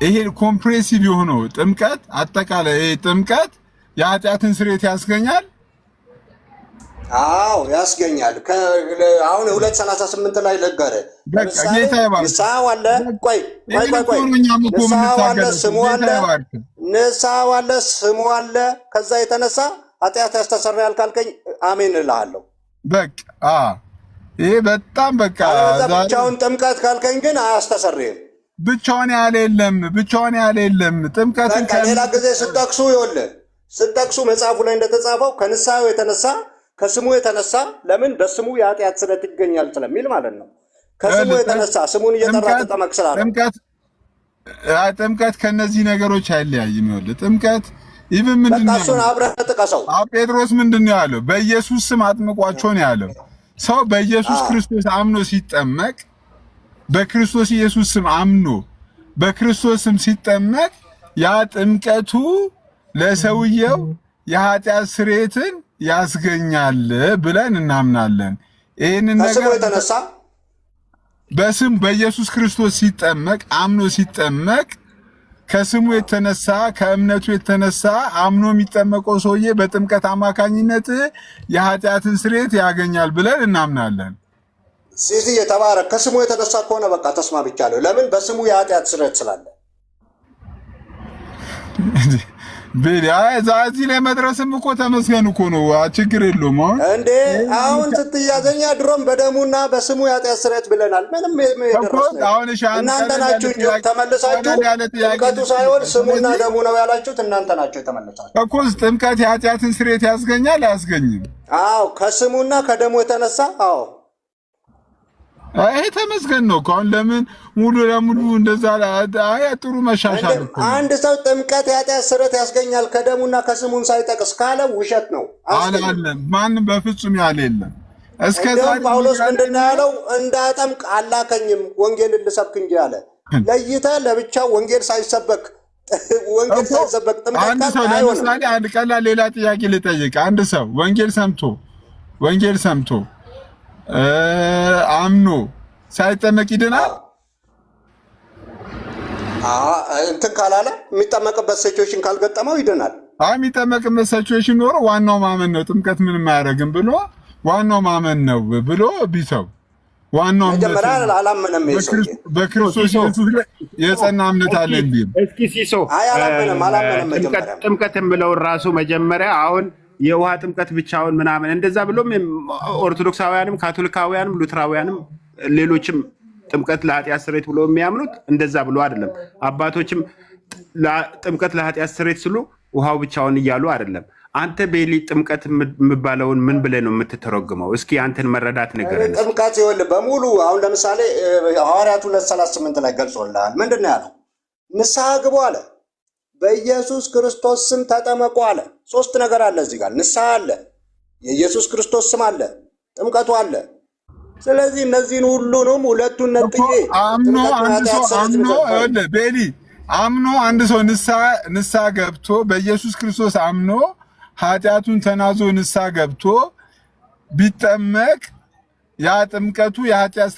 ይሄ ኮምፕሬሲቭ የሆነው ጥምቀት አጠቃላይ ጥምቀት የኃጢአትን ስርየት ያስገኛል። አዎ ያስገኛል። አሁን 2:38 ላይ ለገረ ንስሐው አለ። ቆይ ንስሐው አለ፣ ስሙ አለ። ከዛ የተነሳ ኃጢአት ያስተሰርያል ካልከኝ አሜን እልሃለሁ። በቃ ይሄ በጣም በቃ ብቻውን ጥምቀት ካልከኝ ግን አያስተሰርይም። ብቻውን ያለ የለም ጥምቀትን ሌላ ጊዜ ስጠቅሱ ይኸውልህ መጽሐፉ ላይ እንደተጻፈው ከንስሐው የተነሳ ከስሙ የተነሳ ለምን በስሙ የኃጢአት ስርየት ይገኛል ስለሚል ማለት ነው። ከስሙ የተነሳ ስሙን እየጠራ ተጠመቅ ስላለ ጥምቀት ከነዚህ ነገሮች አይለያይም። ይኸውልህ ጥምቀት ኢቭን ምንድነው እሱን አብረህ ጥቀሰው። ጴጥሮስ ምንድነው ያለው? በኢየሱስ ስም አጥምቋቸው ነው ያለው። ሰው በኢየሱስ ክርስቶስ አምኖ ሲጠመቅ በክርስቶስ ኢየሱስ ስም አምኖ በክርስቶስ ስም ሲጠመቅ ያ ጥምቀቱ ለሰውየው የኃጢአት ስርየትን ያስገኛል ብለን እናምናለን። ይሄንን ነገር የተነሳ በስም በኢየሱስ ክርስቶስ ሲጠመቅ አምኖ ሲጠመቅ ከስሙ የተነሳ ከእምነቱ የተነሳ አምኖ የሚጠመቀው ሰውዬ በጥምቀት አማካኝነት የኃጢአትን ስርየት ያገኛል ብለን እናምናለን። ሲሲ የተባረክ ከስሙ የተነሳ ከሆነ በቃ ተስማምቻለሁ። ለምን? በስሙ የኃጢአት ስርየት ስላለ። እዚህ ላይ መድረስም እኮ ተመስገን እኮ ነው። ችግር የለውም እንዴ። አሁን ስትያዘኛ ድሮም በደሙና በስሙ የኃጢአት ስርየት ብለናል። ምንም እናንተ ናችሁ እንጂ ተመልሳችሁ ጥምቀቱ ሳይሆን ስሙና ደሙ ነው ያላችሁት እናንተ ናችሁ የተመለሳችሁ እኮ። ጥምቀት የኃጢአትን ስርየት ያስገኛል አያስገኝም? አዎ ከስሙና ከደሙ የተነሳ አዎ ይሄ ተመስገን ነው። አሁን ለምን ሙሉ ለሙሉ እንደዛ ጥሩ መሻሻል እኮ። አንድ ሰው ጥምቀት የኃጢአት ስርየት ያስገኛል ከደሙና ከስሙን ሳይጠቅስ ካለ ውሸት ነው። አላለም ማንም በፍጹም ያለ የለም። እስከዛ ጳውሎስ ምንድነው ያለው? እንዳጠምቅ አላከኝም ወንጌልን ልሰብክ እንጂ አለ። ለይተህ ለብቻው ወንጌል ሳይሰበክ አንድ ሰው ለምሳሌ አንድ ቀላል ሌላ ጥያቄ ልጠይቅ። አንድ ሰው ወንጌል ሰምቶ አምኖ ሳይጠመቅ ይድናል? እንትን ካላለ የሚጠመቅበት ሲቹዌሽን ካልገጠመው ይድናል። የሚጠመቅበት ሲቹዌሽን ኖሮ ዋናው ማመን ነው፣ ጥምቀት ምንም አያደርግም ብሎ ዋናው ማመን ነው ብሎ ቢተው ዋናው መጀመሪያ አላመነም። በክርስቶስ ኢየሱስ ላይ የጸና እምነት አለ እንዴ? እስኪ ሲሶ አላመነም። ጥምቀት ብለው ራሱ መጀመሪያ አሁን የውሃ ጥምቀት ብቻውን ምናምን እንደዛ ብሎም ኦርቶዶክሳውያንም ካቶሊካውያንም ሉትራውያንም ሌሎችም ጥምቀት ለኃጢአት ስርየት ብሎ የሚያምኑት እንደዛ ብሎ አይደለም። አባቶችም ጥምቀት ለኃጢአት ስርየት ስሉ ውሃው ብቻውን እያሉ አይደለም። አንተ ቤሊ ጥምቀት የሚባለውን ምን ብለህ ነው የምትተረጉመው? እስኪ አንተን መረዳት ነገር ነው። ጥምቀት ይኸውልህ በሙሉ አሁን ለምሳሌ ሐዋርያቱ 2:38 ላይ ገልጾልሃል። ምንድነው ያለው? ንስሐ ግቡ አለ፣ በኢየሱስ ክርስቶስ ስም ተጠመቁ አለ። ሶስት ነገር አለ እዚህ ጋር። ንስሐ አለ፣ የኢየሱስ ክርስቶስ ስም አለ፣ ጥምቀቱ አለ። ስለዚህ እነዚህን ሁሉንም ሁለቱን ነጥዬ አምኖ አንድ ሰው ንስሐ ገብቶ በኢየሱስ ክርስቶስ አምኖ ኃጢአቱን ተናዞ ንስሐ ገብቶ ቢጠመቅ ያ ጥምቀቱ የኃጢአት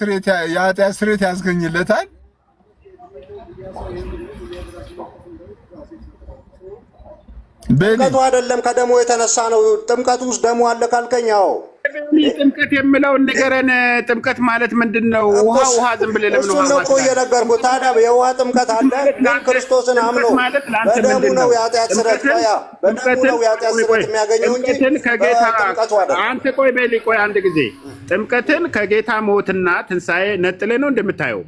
ስርየት ያስገኝለታል። ጥምቀቱ አይደለም ከደሙ የተነሳ ነው። ጥምቀቱ ውስጥ ደሙ አለ ካልከኝ፣ ያው ጥምቀት የምለውን ንገረን። ጥምቀት ማለት ምንድን ነው? ውሃ ዝም ብለህ ለምን እሱን ነው እኮ እየነገርኩህ። ታዲያ የውሃ ጥምቀት አለ፣ ግን ክርስቶስን አምኖ በደሙ ነው የኃጢአት ስርየት በደሙ ነው የኃጢአት ስርየት የሚያገኘው እንጂ ጥምቀቱ አይደለም። አንተ ቆይ ቤሊ ቆይ አንድ ጊዜ ጥምቀትን ከጌታ ሞትና ትንሣኤ ነጥለህ ነው እንደምታየው?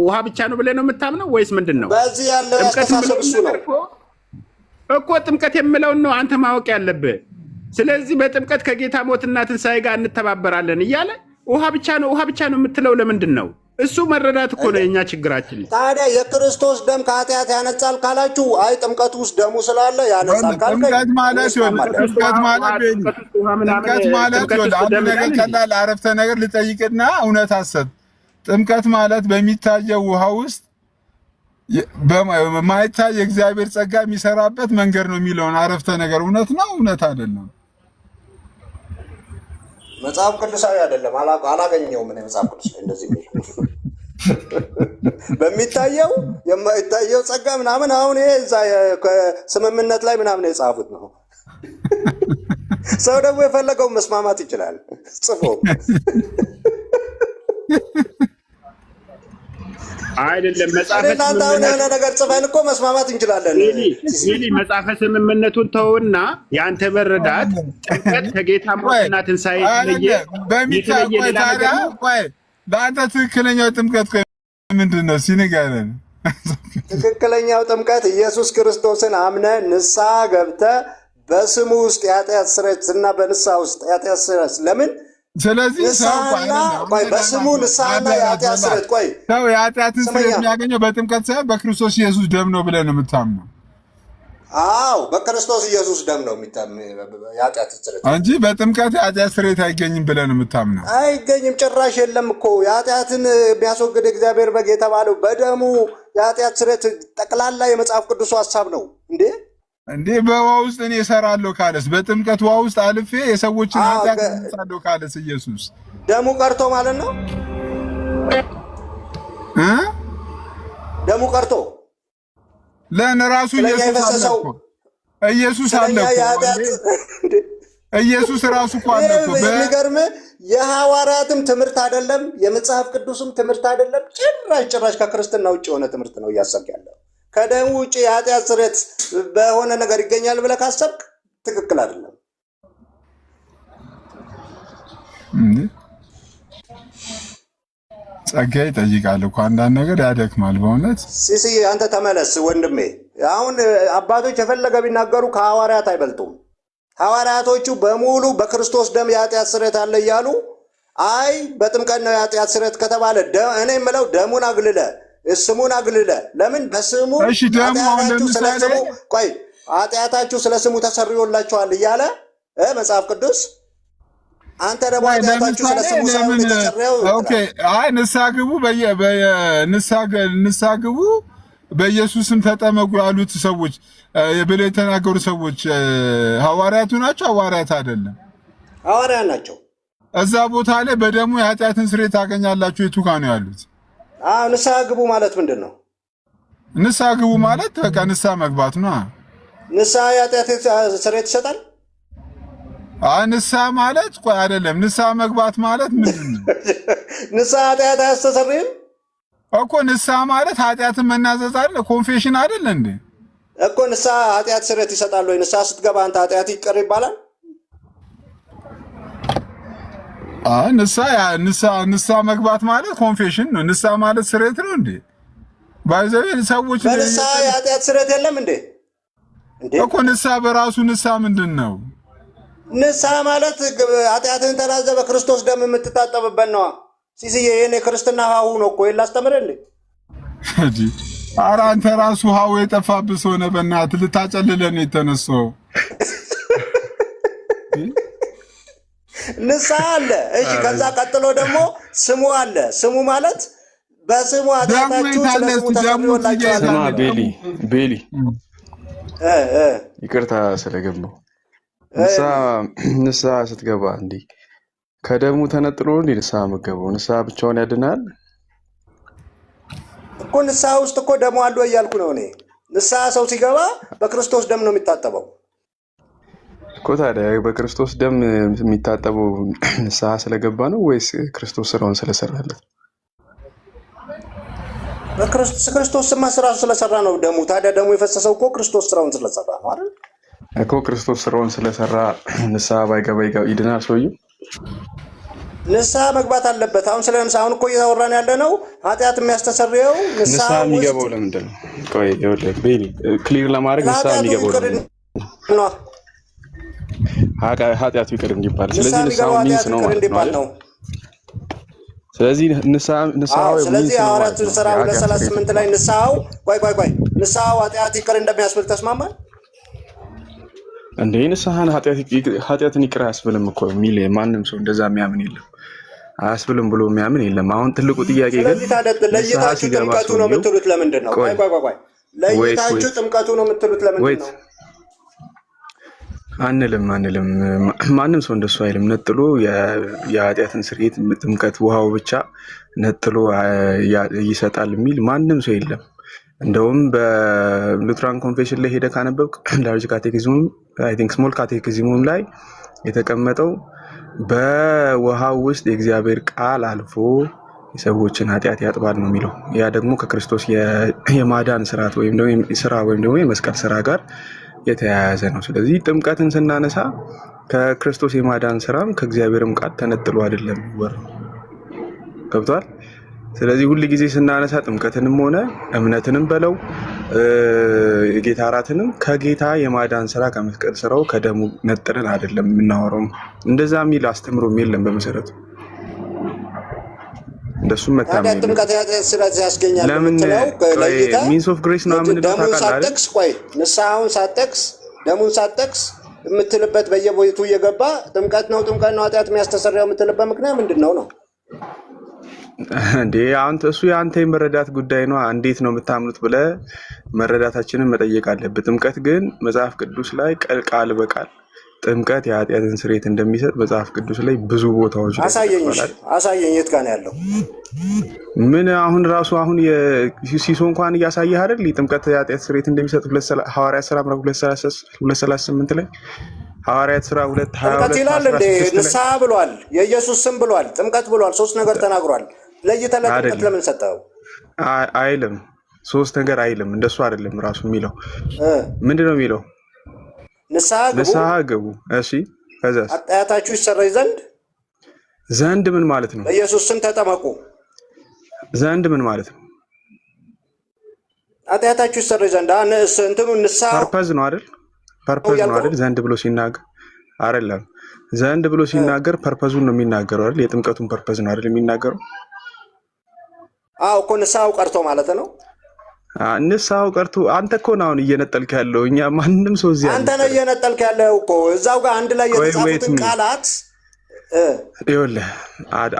ውሃ ብቻ ነው ብለህ ነው የምታምነው ወይስ ምንድን ነው? በዚህ ያለው ያስተሳሰብ እሱ ነው እኮ ጥምቀት የምለውን ነው አንተ ማወቅ ያለብህ። ስለዚህ በጥምቀት ከጌታ ሞትና ትንሣኤ ጋር እንተባበራለን እያለ ውሃ ብቻ ነው የምትለው ለምንድን ነው? እሱ መረዳት እኮ ነው የኛ ችግራችን። ታዲያ የክርስቶስ ደም ከኃጢአት ያነጻል ካላችሁ፣ አይ ጥምቀቱ ውስጥ ደሙ ስላለ ያነጻል ካልከኝ፣ ጥምቀት ማለት አንድ ነገር ቀላል አረፍተ ነገር ልጠይቅና እውነት አሰብ። ጥምቀት ማለት በሚታየው ውሃ ውስጥ በማይታይ የእግዚአብሔር ጸጋ የሚሰራበት መንገድ ነው የሚለውን አረፍተ ነገር እውነት ነው እውነት አይደለም? መጽሐፍ ቅዱሳዊ አይደለም። አላገኘውም እኔ መጽሐፍ ቅዱስ ላይ እንደዚህ የሚል በሚታየው የማይታየው ጸጋ ምናምን። አሁን ይሄ እዛ ስምምነት ላይ ምናምን የጻፉት ነው። ሰው ደግሞ የፈለገው መስማማት ይችላል ጽፎ አይደለም። የሆነ ነገር ጽፈን እኮ መስማማት እንችላለን። መጽሐፈ ስምምነቱን ተውና የአንተ መረዳት ጥምቀት ከጌታ ሞትና ትንሣኤ ለአንተ ትክክለኛው ጥምቀት ምንድን ነው ሲንገረን? ትክክለኛው ጥምቀት ኢየሱስ ክርስቶስን አምነህ ንስሐ ገብተህ በስሙ ውስጥ የኃጢአት ስርየት እና በንስሐ ውስጥ የኃጢአት ስርየት ለምን? ስለዚህ በስሙ ንስሐና የኃጢአት ስርየት ሰው የኃጢአትን ስርየት የሚያገኘው በጥምቀት ሳይሆን በክርስቶስ ኢየሱስ ደም ነው ብለህ ነው የምታምነው? አዎ በክርስቶስ ኢየሱስ ደም ነው የኃጢአት ስርየት እንጂ በጥምቀት የኃጢአት ስርየት አይገኝም ብለህ ነው የምታምነው? አይገኝም፣ ጭራሽ የለም እኮ። የኃጢአትን የሚያስወግድ እግዚአብሔር በግ የተባለው በደሙ የኃጢአት ስርየት ጠቅላላ የመጽሐፍ ቅዱሱ ሀሳብ ነው እንዴ በውሃ ውስጥ እኔ እሰራለሁ ካለስ፣ በጥምቀት ውሃ ውስጥ አልፌ የሰዎችን ኃጢአት እነጻለሁ ካለስ ኢየሱስ ደሙ ቀርቶ ማለት ነው። ደሙ ቀርቶ ለራሱ ኢየሱስ አለ ኢየሱስ ራሱ እኮ አለ እኮ የሚገርም የሐዋርያትም ትምህርት አይደለም፣ የመጽሐፍ ቅዱስም ትምህርት አይደለም። ጭራሽ ከክርስትና ውጭ የሆነ ትምህርት ነው እያሰብክ ያለው። ከደሙ ውጭ የኃጢአት ስርየት በሆነ ነገር ይገኛል ብለህ ካሰብክ ትክክል አይደለም። ጸጋ ይጠይቃል እኮ አንዳንድ ነገር ያደክማል በእውነት። ሲሲ አንተ ተመለስ ወንድሜ። አሁን አባቶች የፈለገ ቢናገሩ ከሐዋርያት አይበልጡም። ሐዋርያቶቹ በሙሉ በክርስቶስ ደም የኃጢአት ስርየት አለ እያሉ አይ በጥምቀት ነው የኃጢአት ስርየት ከተባለ እኔ የምለው ደሙን አግልለ ስሙን አግልለ ለምን በስሙ ኃጢአታችሁ ስለ ስሙ ተሰርዮላችኋል እያለ መጽሐፍ ቅዱስ አንተ ደግሞ ኃጢአታችሁ ስለ ስሙ ሳይሆን የተሰረየው አይ ንስሐ ግቡ በኢየሱስም ተጠመቁ ያሉት ሰዎች ብለው የተናገሩ ሰዎች ሐዋርያቱ ናቸው? ሐዋርያት አይደለም? ሐዋርያት ናቸው። እዛ ቦታ ላይ በደሙ የኃጢአትን ስርየት ታገኛላችሁ የቱ ጋር ነው ያሉት? ንስሐ ግቡ ማለት ምንድን ነው? ንስሐ ግቡ ማለት በቃ ንስሐ መግባት ነው። ንስሐ የኃጢአት ስርየት ይሰጣል? ንስሐ ማለት ቆይ አይደለም። ንስሐ መግባት ማለት ምንድን ነው? ንስሐ ኃጢአት አያስተሰርይም እኮ። ንስሐ ማለት ኃጢአትን መናዘዝ አይደል? ኮንፌሽን አይደል እንዴ እኮ። ንስሐ ኃጢአት ስርየት ይሰጣል ወይ? ንስሐ ስትገባ አንተ ኃጢአት ይቅር ይባላል? ንስሐ መግባት ማለት ኮንፌሽን ነው። ንስሐ ማለት ስርየት ነው እንዴ? ባይዘው ሰዎች በንስሐ የኃጢአት ስርየት የለም እንዴ እኮ። ንስሐ በራሱ ንስሐ ምንድን ነው? ንስሐ ማለት ኃጢአትህን ተናዘ በክርስቶስ ደም የምትታጠብበት ነዋ። ሲስዬ የኔ ክርስትና ሀሁ ነው እኮ የላስተምርህ እንዴ? ኧረ አንተ ራሱ ሀሁ የጠፋብህ ሰው ነህ። በእናትህ ልታጨልለን የተነሳው ንስሐ አለ። እሺ ከዛ ቀጥሎ ደግሞ ስሙ አለ። ስሙ ማለት በስሙ ኃጢአታችሁ ስለ ስሙ ተሰርዮላችኋል። ቤሊ ይቅርታ ስለገባው ንስሐ ስትገባ እንዲህ ከደሙ ተነጥሎ እንዴ ንስሐ መገባው? ንስሐ ብቻውን ያድናል እኮ። ንስሐ ውስጥ እኮ ደሙ አለ እያልኩ ነው እኔ። ንስሐ ሰው ሲገባ በክርስቶስ ደም ነው የሚታጠበው እኮ። ታዲያ በክርስቶስ ደም የሚታጠበው ንስሐ ስለገባ ነው ወይስ ክርስቶስ ስራውን ስለሰራለት? በክርስቶስ ስማ ስራውን ስለሰራ ነው ደሙ። ታዲያ ደሙ የፈሰሰው እኮ ክርስቶስ ስራውን ስለሰራ ነው አይደል እኮ። ክርስቶስ ስራውን ስለሰራ ንስሐ ባይገባ ይድናል ሰውዬው? ንስሐ መግባት አለበት። አሁን ስለ ንስሐ እኮ እያወራን ያለ ነው። ኃጢአት የሚያስተሰርየው ንስሐ የሚገባው ለምንድን ነው? ቆይ ይኸውልህ ቤሊ ክሊር ለማድረግ ንስሐ የሚገባው ነው ኃጢአቱ ይቅር እንዲባል። ስለዚህ ንስሐው ሚንስ ነው ማለት ነው። ስለዚህ ስለዚህ ሐዋርያት ሥራ 2:38 ላይ ንስሐው ንስሐው ኃጢአት ይቅር እንደሚያስብል ተስማማል እንዴ? ንስሐን ኃጢአትን ይቅር አያስብልም እኮ የሚል ማንም ሰው እንደዛ የሚያምን የለም። አያስብልም ብሎ የሚያምን የለም። አሁን ትልቁ ጥያቄ ግን ለይታችሁ ጥምቀቱ ነው የምትሉት ለምንድን ነው? ለይታችሁ ጥምቀቱ ነው የምትሉት ለምንድን ነው? አንልም። ማንም ሰው እንደሱ አይልም። ነጥሎ የኃጢአትን ስርየት ጥምቀት ውሃው ብቻ ነጥሎ ይሰጣል የሚል ማንም ሰው የለም። እንደውም በሉትራን ኮንፌሽን ላይ ሄደ ካነበብክ ላርጅ ካቴኪዝሙም አይ ቲንክ ስሞል ካቴኪዝሙም ላይ የተቀመጠው በውሃው ውስጥ የእግዚአብሔር ቃል አልፎ የሰዎችን ኃጢአት ያጥባል ነው የሚለው። ያ ደግሞ ከክርስቶስ የማዳን ስርዓት ወይም ደግሞ የመስቀል ስራ ጋር የተያያዘ ነው። ስለዚህ ጥምቀትን ስናነሳ ከክርስቶስ የማዳን ስራም ከእግዚአብሔርም ቃል ተነጥሎ አይደለም ይወራው። ገብቷል? ስለዚህ ሁሉ ጊዜ ስናነሳ ጥምቀትንም ሆነ እምነትንም በለው የጌታ እራትንም ከጌታ የማዳን ስራ ከመስቀል ስራው ከደሙ ነጥለን አይደለም የምናወራው። እንደዛ የሚል አስተምሮም የለም በመሰረቱ። እንደሱም መታመን ጥምቀት ስለዚህ ያስገኛል። ለምን ሚንስ ኦፍ ግሬስ ነው ምን ሳጠቅስ ንስሐውን ሳጠቅስ ደሙን ሳጠቅስ የምትልበት በየቦቱ እየገባ ጥምቀት ነው ኃጢአት የሚያስተሰርያው የምትልበት ምክንያት ምንድን ነው ነው እንዴ? አንተ እሱ የአንተ የመረዳት ጉዳይ ነው። እንዴት ነው የምታምኑት ብለህ መረዳታችንን መጠየቅ አለብህ። ጥምቀት ግን መጽሐፍ ቅዱስ ላይ ቃል በቃል ጥምቀት የኃጢአትን ስርየት እንደሚሰጥ መጽሐፍ ቅዱስ ላይ ብዙ ቦታዎች ላይ አሳየኝ። የት ጋር ነው ያለው? ምን አሁን ራሱ አሁን የሲሶ እንኳን እያሳየህ አይደል? ጥምቀት የኃጢአት ስርየት እንደሚሰጥ ሐዋርያት ሥራ ምዕራፍ 2:38 ላይ ሐዋርያት ሥራ 2:22 ጥምቀት ይላል እንዴ? ንስሐ ብሏል፣ የኢየሱስ ስም ብሏል፣ ጥምቀት ብሏል፣ ሶስት ነገር ተናግሯል። ለይተህ ለጥምቀት ለምን ሰጠው? አይልም፣ ሶስት ነገር አይልም። እንደሱ አይደለም ራሱ የሚለው ምንድን ነው የሚለው? ንስሐ ግቡ። እሺ ከዛስ? ኃጢአታችሁ ይሰረይ ዘንድ ምን ማለት ነው? በኢየሱስ ስም ተጠመቁ። ዘንድ ምን ማለት ነው? ኃጢአታችሁ ይሰረይ ዘንድ እንትኑ ንስሐ ፐርፐዝ ነው አይደል? ፐርፐዝ ነው አይደል? ዘንድ ብሎ ሲናገር አይደለም። ዘንድ ብሎ ሲናገር ፐርፐዙን ነው የሚናገረው አይደል? የጥምቀቱን ፐርፐዝ ነው አይደል የሚናገረው? አዎ እኮ ንስሐው ቀርቶ ማለት ነው። ንስሐው ቀርቶ አንተ እኮ ነው አሁን እየነጠልክ ያለው። እኛ ማንም ሰው እዚህ አንተ ነው እየነጠልክ ያለው እኮ እዛው ጋር አንድ ላይ የተጻፉትን ቃላት ይኸውልህ፣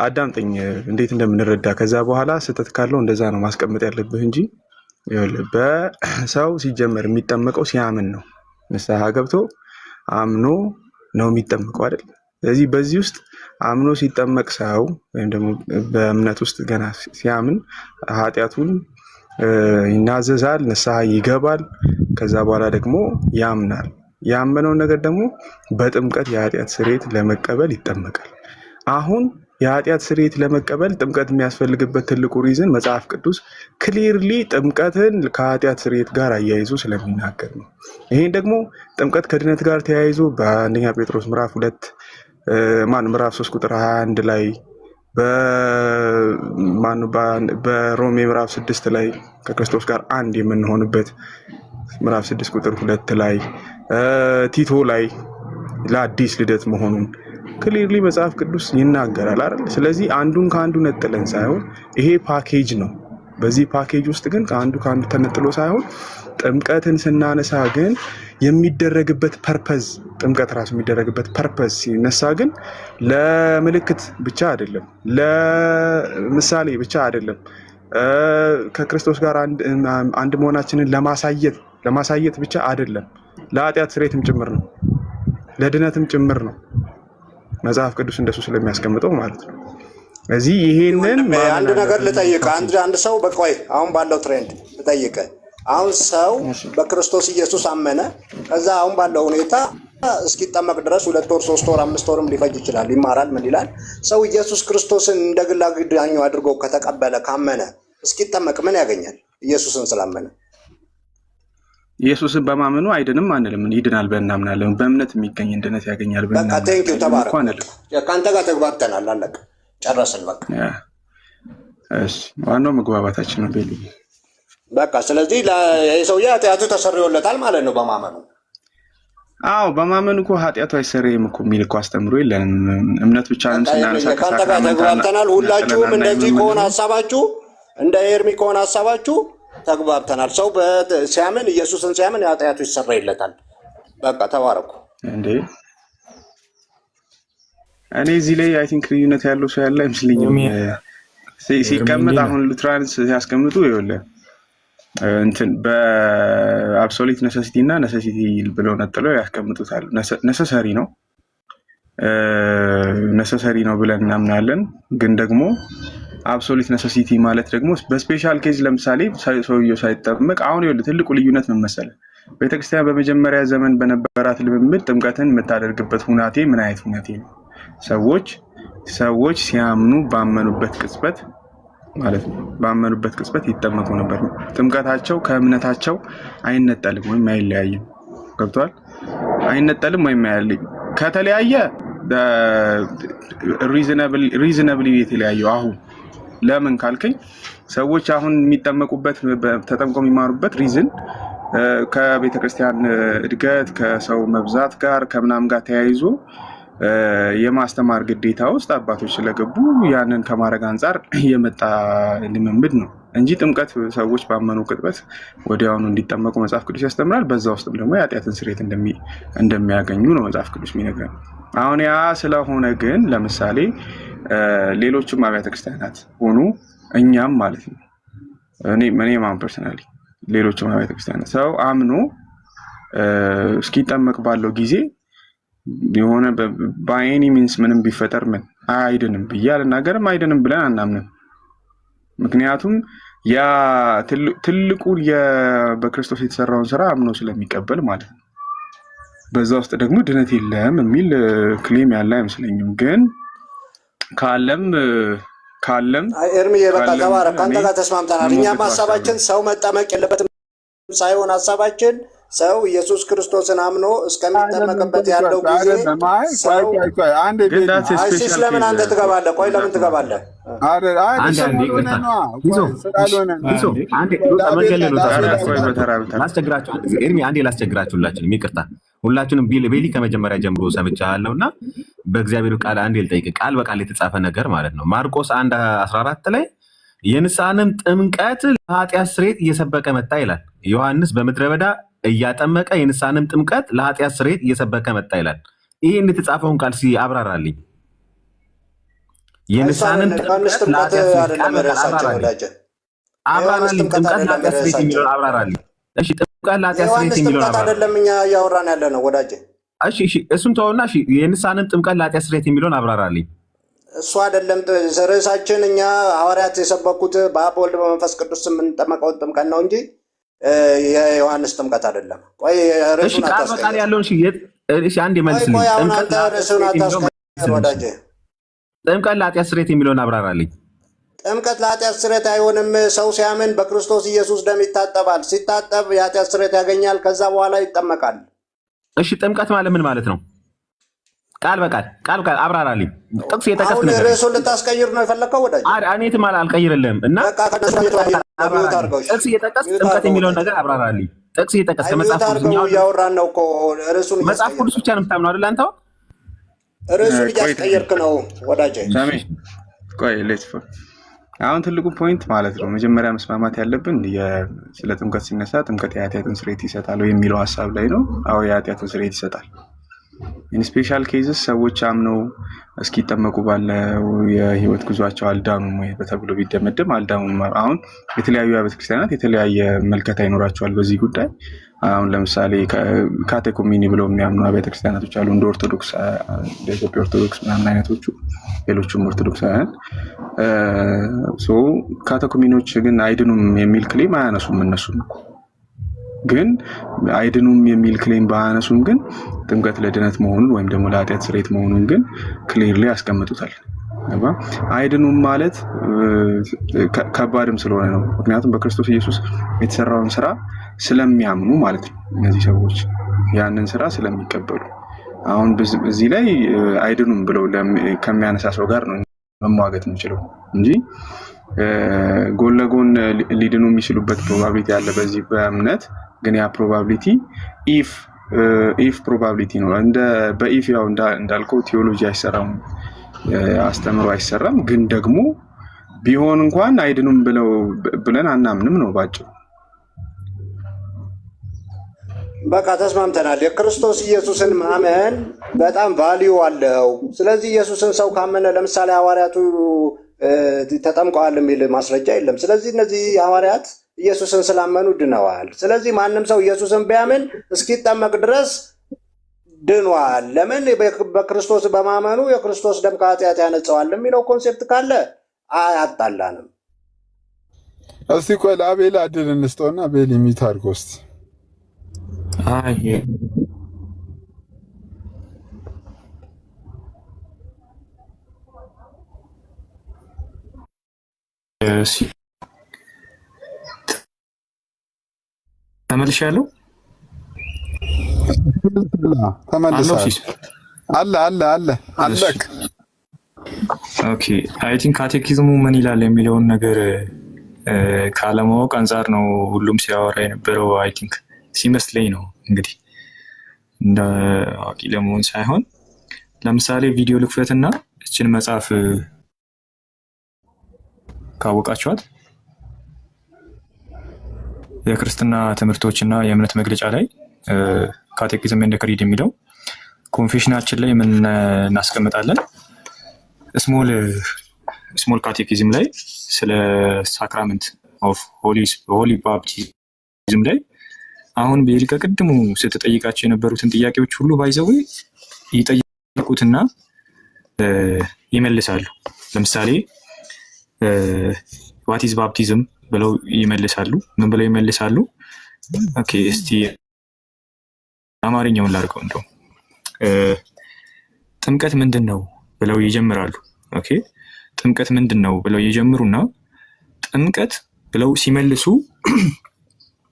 አዳምጠኝ እንዴት እንደምንረዳ። ከዛ በኋላ ስህተት ካለው እንደዛ ነው ማስቀመጥ ያለብህ እንጂ ይኸውልህ፣ በሰው ሲጀመር የሚጠመቀው ሲያምን ነው። ንስሐ ገብቶ አምኖ ነው የሚጠመቀው አይደል? ስለዚህ በዚህ ውስጥ አምኖ ሲጠመቅ ሰው ወይም ደግሞ በእምነት ውስጥ ገና ሲያምን ኃጢአቱን ይናዘዛል፣ ንስሐ ይገባል። ከዛ በኋላ ደግሞ ያምናል። ያመነውን ነገር ደግሞ በጥምቀት የኃጢአት ስርየት ለመቀበል ይጠመቃል። አሁን የኃጢአት ስርየት ለመቀበል ጥምቀት የሚያስፈልግበት ትልቁ ሪዝን መጽሐፍ ቅዱስ ክሊርሊ ጥምቀትን ከኃጢአት ስርየት ጋር አያይዞ ስለሚናገር ነው። ይሄን ደግሞ ጥምቀት ከድነት ጋር ተያይዞ በአንደኛ ጴጥሮስ ምዕራፍ 3 ቁጥር 21 ላይ በሮሜ ምዕራፍ 6 ላይ ከክርስቶስ ጋር አንድ የምንሆንበት ምዕራፍ 6 ቁጥር 2 ላይ ቲቶ ላይ ለአዲስ ልደት መሆኑን ክሊርሊ መጽሐፍ ቅዱስ ይናገራል አይደል? ስለዚህ አንዱን ከአንዱ ነጥለን ሳይሆን ይሄ ፓኬጅ ነው። በዚህ ፓኬጅ ውስጥ ግን ከአንዱ ተነጥሎ ሳይሆን ጥምቀትን ስናነሳ ግን የሚደረግበት ፐርፐዝ ጥምቀት ራሱ የሚደረግበት ፐርፐዝ ሲነሳ ግን ለምልክት ብቻ አይደለም፣ ለምሳሌ ብቻ አይደለም፣ ከክርስቶስ ጋር አንድ መሆናችንን ለማሳየት ብቻ አይደለም፣ ለኃጢአት ስርየትም ጭምር ነው፣ ለድነትም ጭምር ነው። መጽሐፍ ቅዱስ እንደሱ ስለሚያስቀምጠው ማለት ነው። እዚህ ይሄንን አንድ ነገር ልጠይቅ። አንድ ሰው በቆይ አሁን ባለው ትሬንድ ልጠይቅ። አሁን ሰው በክርስቶስ ኢየሱስ አመነ። ከዛ አሁን ባለው ሁኔታ እስኪጠመቅ ድረስ 2 ወር 3 ወር 5 ወርም ሊፈጅ ይችላል። ይማራል። ምን ይላል? ሰው ኢየሱስ ክርስቶስን እንደ ግል አዳኙ አድርጎ ከተቀበለ ካመነ እስኪጠመቅ ምን ያገኛል? ኢየሱስን ስላመነ ኢየሱስን በማመኑ አይድንም አንልም። ይድናል በእናምናለን። በእምነት የሚገኝ ድነት ያገኛል በቃ ቴንኪው ተባረክ። ከአንተ ጋር ተግባብተናል። አለቀ፣ ጨረስን። በቃ እሺ፣ ዋናው መግባባታችን ነው። በቃ ስለዚህ የሰውዬ ኃጢአቱ ተሰርዮለታል ማለት ነው በማመኑ። አዎ በማመኑ እኮ ኃጢአቱ አይሰረይም እኮ የሚል እኮ አስተምሮ የለንም። እምነት ብቻ ነው ስናነሳ ከአንተ ጋር ተግባብተናል። ሁላችሁም እንደዚህ ከሆነ ሀሳባችሁ፣ እንደ ኤርሚ ከሆነ ሀሳባችሁ ተግባብተናል። ሰው ሲያምን ኢየሱስን ሲያምን ኃጢአቱ ይሰረይለታል። በቃ ተባረኩ። እንዴ እኔ እዚህ ላይ አይ ቲንክ ልዩነት ያለው ሰው ያለ አይመስልኝም። ሲቀመጥ አሁን ሉትራንስ ሲያስቀምጡ ይኸውልህ እንትን በአብሶሊት ነሰሲቲ እና ነሰሲቲ ብለው ነጥለው ያስቀምጡታል። ነሰሰሪ ነው ብለን እናምናለን። ግን ደግሞ አብሶሊት ነሰሲቲ ማለት ደግሞ በስፔሻል ኬዝ ለምሳሌ ሰውየው ሳይጠመቅ አሁን ይኸውልህ ትልቁ ልዩነት ምን መሰለህ? ቤተክርስቲያን በመጀመሪያ ዘመን በነበራት ልምምድ ጥምቀትን የምታደርግበት ሁናቴ ምን አይነት ሁናቴ ነው? ሰዎች ሲያምኑ ባመኑበት ቅጽበት ማለት ነው። ባመኑበት ቅጽበት ይጠመቁ ነበር። ጥምቀታቸው ከእምነታቸው አይነጠልም ወይም አይለያይም። ገብቷል? አይነጠልም ወይም አይለያይም። ከተለያየ ሪዝነብሊ የተለያየው አሁን ለምን ካልከኝ ሰዎች አሁን የሚጠመቁበት ተጠምቆ የሚማሩበት ሪዝን ከቤተክርስቲያን እድገት ከሰው መብዛት ጋር ከምናምን ጋር ተያይዞ የማስተማር ግዴታ ውስጥ አባቶች ስለገቡ ያንን ከማድረግ አንጻር የመጣ ልምምድ ነው እንጂ ጥምቀት ሰዎች ባመኑ ቅጽበት ወዲያውኑ እንዲጠመቁ መጽሐፍ ቅዱስ ያስተምራል። በዛ ውስጥም ደግሞ የኃጢአትን ስርየት እንደሚያገኙ ነው መጽሐፍ ቅዱስ የሚነግረን። አሁን ያ ስለሆነ ግን ለምሳሌ ሌሎችም አብያተ ክርስቲያናት ሆኑ እኛም ማለት ነው እኔ ማን ፐርሰናሊ ሌሎችም አብያተ ክርስቲያናት ሰው አምኖ እስኪጠመቅ ባለው ጊዜ የሆነ በአይኒ ሚንስ ምንም ቢፈጠር ምን አይድንም ብዬ አልናገርም፣ አይድንም ብለን አናምንም። ምክንያቱም ያ ትልቁ በክርስቶስ የተሰራውን ስራ አምኖ ስለሚቀበል ማለት ነው። በዛ ውስጥ ደግሞ ድነት የለም የሚል ክሌም ያለ አይመስለኝም። ግን ካለም ኤርሚዬ በቃ ተባረክ፣ ከአንተ ጋር ተስማምተናል። እኛም ሀሳባችን ሰው መጠመቅ የለበትም ሳይሆን ሀሳባችን ሰው ኢየሱስ ክርስቶስን አምኖ እስከሚጠመቅበት ያለው ጊዜ አይሲስ ለምን አንተ ትገባለህ? ቆይ ለምን ትገባለህ? አንዴ ላስቸግራችሁ፣ ይቅርታ ሁላችሁንም። ቤሊ ከመጀመሪያ ጀምሮ ሰምቻለሁ እና በእግዚአብሔር ቃል አንዴ ልጠይቅ፣ ቃል በቃል የተጻፈ ነገር ማለት ነው። ማርቆስ 1:14 ላይ የንስሐንም ጥምቀት ለኃጢአት ስርየት እየሰበከ መጣ ይላል። ዮሐንስ በምድረ በዳ እያጠመቀ የንስሐንም ጥምቀት ለኃጢአት ስርየት እየሰበከ መጣ ይላል። ይህን የተጻፈውን ቃል አብራራልኝ። የንስሐንም ጥምቀት ለኃጢአት ስርየት የሚለውን አብራራልኝ። እሺ ጥምቀት ለኃጢአት ስርየት የሚለውን አይደለም እኛ እያወራን ያለ ነው ወዳጄ። እሺ እሱን ተወውና የንስሐንም ጥምቀት ለኃጢአት ስርየት የሚለውን አብራራልኝ። እሱ አይደለም ርዕሳችን። እኛ ሐዋርያት የሰበኩት በአብ ወልድ በመንፈስ ቅዱስ የምንጠመቀውን ጥምቀት ነው እንጂ የዮሐንስ ጥምቀት አይደለም። ቆይ ርዕሱን አታስቀይር ያለውን አንድ መልስልኝ። ጥምቀት ለኃጢአት ስርየት የሚለውን አብራራልኝ። ጥምቀት ለኃጢአት ስርየት አይሆንም። ሰው ሲያምን በክርስቶስ ኢየሱስ ደም ይታጠባል። ሲታጠብ የኃጢአት ስርየት ያገኛል። ከዛ በኋላ ይጠመቃል። እሺ ጥምቀት ማለት ምን ማለት ነው? ቃል በቃል አብራራልኝ። ጥቅስ የጠቀስክ ነገር ርዕሱን ልታስቀይር ነው የፈለከው ወዳጅ? እኔ አልቀይርልህም እና ጥቅስ እየጠቀስክ ጥምቀት የሚለውን ነገር አብራራልኝ። ጥቅስ እየጠቀስክ መጽሐፍ ቅዱስ እያወራን ነው እኮ። ርዕሱን መጽሐፍ ቅዱስ ብቻ ነው የምታምነው አይደል አንተ? ርዕሱን እያስቀየርክ ነው ወዳጅ። ቆይ አሁን ትልቁ ፖይንት ማለት ነው መጀመሪያ መስማማት ያለብን ስለ ጥምቀት ሲነሳ ጥምቀት የኃጢአትን ስርየት ይሰጣል የሚለው ሀሳብ ላይ ነው። አዎ የኃጢአትን ስርየት ይሰጣል። ኢንስፔሻል ኬዝስ ሰዎች አምነው እስኪጠመቁ ባለው የህይወት ጉዟቸው አልዳኑም ወይ ተብሎ ቢደመደም አልዳኑም። አሁን የተለያዩ ቤተክርስቲያናት የተለያየ መልከታ ይኖራቸዋል በዚህ ጉዳይ። አሁን ለምሳሌ ካቴኮሚኒ ብለው የሚያምኑ ቤተክርስቲያናቶች አሉ፣ እንደ ኦርቶዶክስ፣ እንደ ኢትዮጵያ ኦርቶዶክስ ምናምን አይነቶቹ፣ ሌሎቹም ኦርቶዶክሳውያን። ካቴኮሚኖች ግን አይድኑም የሚል ክሌም አያነሱም። እነሱም ግን አይድኑም የሚል ክሌም ባያነሱም ግን ጥምቀት ለድነት መሆኑን ወይም ደግሞ ለኃጢአት ስርየት መሆኑን ግን ክሊርሊ ያስቀምጡታል። አይድኑም ማለት ከባድም ስለሆነ ነው። ምክንያቱም በክርስቶስ ኢየሱስ የተሰራውን ስራ ስለሚያምኑ ማለት ነው። እነዚህ ሰዎች ያንን ስራ ስለሚቀበሉ አሁን እዚህ ላይ አይድኑም ብለው ከሚያነሳ ሰው ጋር ነው መሟገት የምንችለው እንጂ ጎን ለጎን ሊድኑ የሚችሉበት ፕሮባቢሊቲ አለ በዚህ በእምነት። ግን ያ ፕሮባቢሊቲ ኢፍ ፕሮባቢሊቲ ነው። በኢፍ ያው እንዳልከው ቴዎሎጂ አይሰራም፣ አስተምሮ አይሰራም። ግን ደግሞ ቢሆን እንኳን አይድኑም ብለን አናምንም ነው ባጭሩ። በቃ ተስማምተናል። የክርስቶስ ኢየሱስን ማመን በጣም ቫልዩ አለው። ስለዚህ ኢየሱስን ሰው ካመነ ለምሳሌ ሐዋርያቱ ተጠምቀዋል የሚል ማስረጃ የለም። ስለዚህ እነዚህ ሐዋርያት ኢየሱስን ስላመኑ ድነዋል። ስለዚህ ማንም ሰው ኢየሱስን ቢያምን እስኪጠመቅ ድረስ ድኗል። ለምን? በክርስቶስ በማመኑ የክርስቶስ ደም ከኃጢአት ያነጸዋል የሚለው ኮንሴፕት ካለ አያጣላንም። እስቲ ቆይ ለአቤል እድል እንስጠውና አቤል የሚት አድርጎ እስቲ ተመልሻለሁ። ተመልሰሃል? አለ። ኦኬ አይ ቲንክ ካቴኪዝሙ ምን ይላል የሚለውን ነገር ካለማወቅ አንጻር ነው ሁሉም ሲያወራ የነበረው። አይ ቲንክ ሲመስለኝ ነው እንግዲህ እንደ አዋቂ ለመሆን ሳይሆን፣ ለምሳሌ ቪዲዮ ልክፈትና እችን መጽሐፍ ካወቃችኋት የክርስትና ትምህርቶችና የእምነት መግለጫ ላይ ካቴኪዝም ኤንድ ክሪድ የሚለው ኮንፌሽናችን ላይ ምን እናስቀምጣለን? ስሞል ካቴኪዝም ላይ ስለ ሳክራመንት ኦፍ ሆሊ ባፕቲዝም ላይ አሁን ቤሪ ከቅድሙ ስትጠይቃቸው የነበሩትን ጥያቄዎች ሁሉ ባይዘው ይጠይቁትና ይመልሳሉ። ለምሳሌ ዋት ኢዝ ባፕቲዝም ብለው ይመልሳሉ። ምን ብለው ይመልሳሉ? ኦኬ እስቲ አማርኛውን ላድርገው። እንደው ጥምቀት ምንድን ነው ብለው ይጀምራሉ። ኦኬ ጥምቀት ምንድን ነው ብለው ይጀምሩና ጥምቀት ብለው ሲመልሱ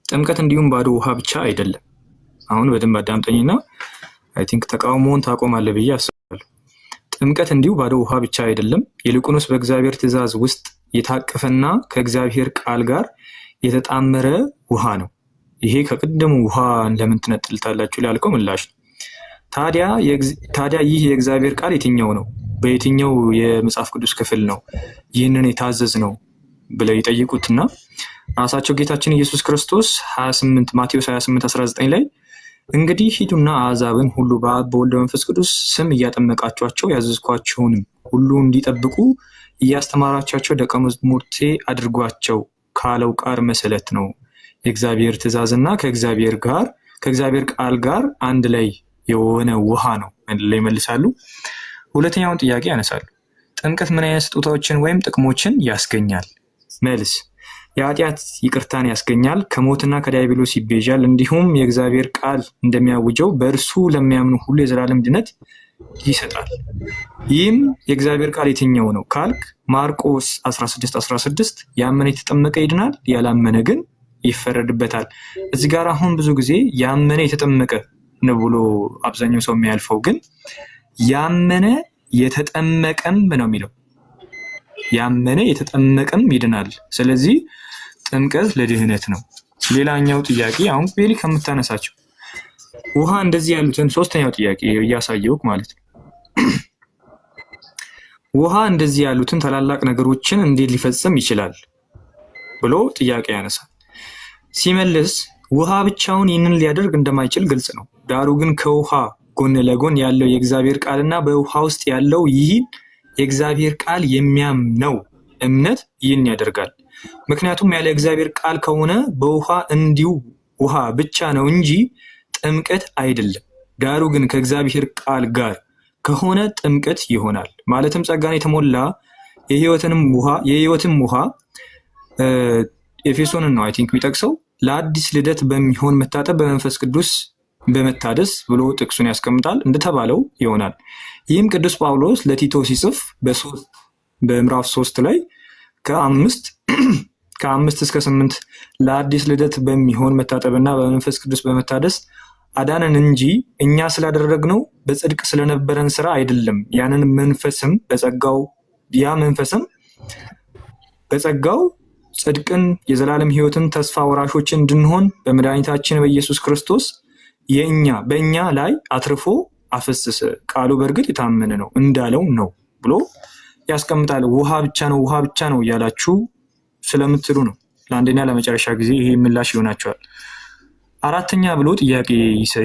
ጥምቀት እንዲሁም ባዶ ውሃ ብቻ አይደለም። አሁን በደንብ አዳምጠኝና አይ ቲንክ ተቃውሞውን ታቆማለህ ብዬ አስባለሁ። ጥምቀት እንዲሁ ባዶ ውሃ ብቻ አይደለም፣ ይልቁንስ በእግዚአብሔር ትእዛዝ ውስጥ የታቀፈና ከእግዚአብሔር ቃል ጋር የተጣመረ ውሃ ነው። ይሄ ከቅድሙ ውሃ ለምን ትነጥልታላችሁ ላልከው ምላሽ ነው። ታዲያ ይህ የእግዚአብሔር ቃል የትኛው ነው? በየትኛው የመጽሐፍ ቅዱስ ክፍል ነው ይህንን የታዘዝ ነው ብለው ይጠይቁትና ራሳቸው ጌታችን ኢየሱስ ክርስቶስ ማቴዎስ 28:19 ላይ እንግዲህ ሂዱና አሕዛብን ሁሉ በአብ በወልድ በመንፈስ ቅዱስ ስም እያጠመቃችኋቸው ያዘዝኳችሁንም ሁሉ እንዲጠብቁ እያስተማራችኋቸው ደቀ መዛሙርቴ አድርጓቸው ካለው ቃል መሰረት ነው። የእግዚአብሔር ትእዛዝና ከእግዚአብሔር ቃል ጋር አንድ ላይ የሆነ ውሃ ነው ላይ ይመልሳሉ። ሁለተኛውን ጥያቄ ያነሳሉ። ጥምቀት ምን አይነት ስጦታዎችን ወይም ጥቅሞችን ያስገኛል? መልስ የኃጢአት ይቅርታን ያስገኛል፣ ከሞትና ከዲያብሎስ ይቤዣል፣ እንዲሁም የእግዚአብሔር ቃል እንደሚያውጀው በእርሱ ለሚያምኑ ሁሉ የዘላለም ድነት ይሰጣል። ይህም የእግዚአብሔር ቃል የትኛው ነው ካልክ ማርቆስ 16:16 ያመነ የተጠመቀ ይድናል፣ ያላመነ ግን ይፈረድበታል። እዚህ ጋር አሁን ብዙ ጊዜ ያመነ የተጠመቀ ነው ብሎ አብዛኛው ሰው የሚያልፈው፣ ግን ያመነ የተጠመቀም ነው የሚለው። ያመነ የተጠመቀም ይድናል። ስለዚህ ጥምቀት ለድህነት ነው። ሌላኛው ጥያቄ አሁን ቤሊ ከምታነሳቸው ውሃ እንደዚህ ያሉትን ሶስተኛው ጥያቄ እያሳየውክ ማለት ነው። ውሃ እንደዚህ ያሉትን ታላላቅ ነገሮችን እንዴት ሊፈጽም ይችላል ብሎ ጥያቄ ያነሳል። ሲመልስ ውሃ ብቻውን ይህንን ሊያደርግ እንደማይችል ግልጽ ነው። ዳሩ ግን ከውሃ ጎን ለጎን ያለው የእግዚአብሔር ቃልና በውሃ ውስጥ ያለው ይህን የእግዚአብሔር ቃል የሚያምነው እምነት ይህን ያደርጋል። ምክንያቱም ያለ እግዚአብሔር ቃል ከሆነ በውሃ እንዲሁ ውሃ ብቻ ነው እንጂ ጥምቀት አይደለም። ዳሩ ግን ከእግዚአብሔር ቃል ጋር ከሆነ ጥምቀት ይሆናል። ማለትም ጸጋን የተሞላ የህይወትም ውሃ ኤፌሶንን ነው አይ ቲንክ የሚጠቅሰው ለአዲስ ልደት በሚሆን መታጠብ በመንፈስ ቅዱስ በመታደስ ብሎ ጥቅሱን ያስቀምጣል። እንደተባለው ይሆናል። ይህም ቅዱስ ጳውሎስ ለቲቶ ሲጽፍ በምዕራፍ 3 ላይ ከ5 እስከ 8 ለአዲስ ልደት በሚሆን መታጠብና በመንፈስ ቅዱስ በመታደስ አዳነን እንጂ እኛ ስላደረግነው በጽድቅ ስለነበረን ስራ አይደለም። ያንን መንፈስም በጸጋው ጽድቅን የዘላለም ህይወትን ተስፋ ወራሾችን እንድንሆን በመድኃኒታችን በኢየሱስ ክርስቶስ በእኛ ላይ አትርፎ አፈሰሰ። ቃሉ በእርግጥ የታመነ ነው እንዳለው ነው ብሎ ያስቀምጣል። ውሃ ብቻ ነው እያላችሁ ስለምትሉ ነው። ለአንደኛ ለመጨረሻ ጊዜ ይሄ ምላሽ ይሆናቸዋል። አራተኛ ብሎ ጥያቄ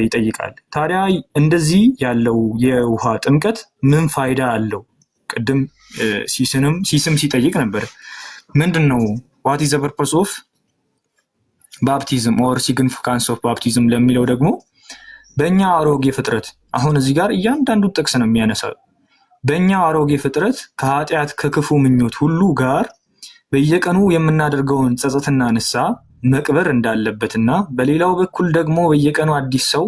ይጠይቃል። ታዲያ እንደዚህ ያለው የውሃ ጥምቀት ምን ፋይዳ አለው? ቅድም ሲስም ሲጠይቅ ነበር። ምንድን ነው ዋት ኢዝ ዘ ፐርፐስ ኦፍ ባፕቲዝም ኦር ሲግኒፊካንስ ኦፍ ባፕቲዝም ለሚለው ደግሞ በእኛ አሮጌ ፍጥረት፣ አሁን እዚህ ጋር እያንዳንዱ ጥቅስ ነው የሚያነሳው። በእኛ አሮጌ ፍጥረት ከኃጢአት ከክፉ ምኞት ሁሉ ጋር በየቀኑ የምናደርገውን ጸጸትና ንስሐ መቅበር እንዳለበትና በሌላው በኩል ደግሞ በየቀኑ አዲስ ሰው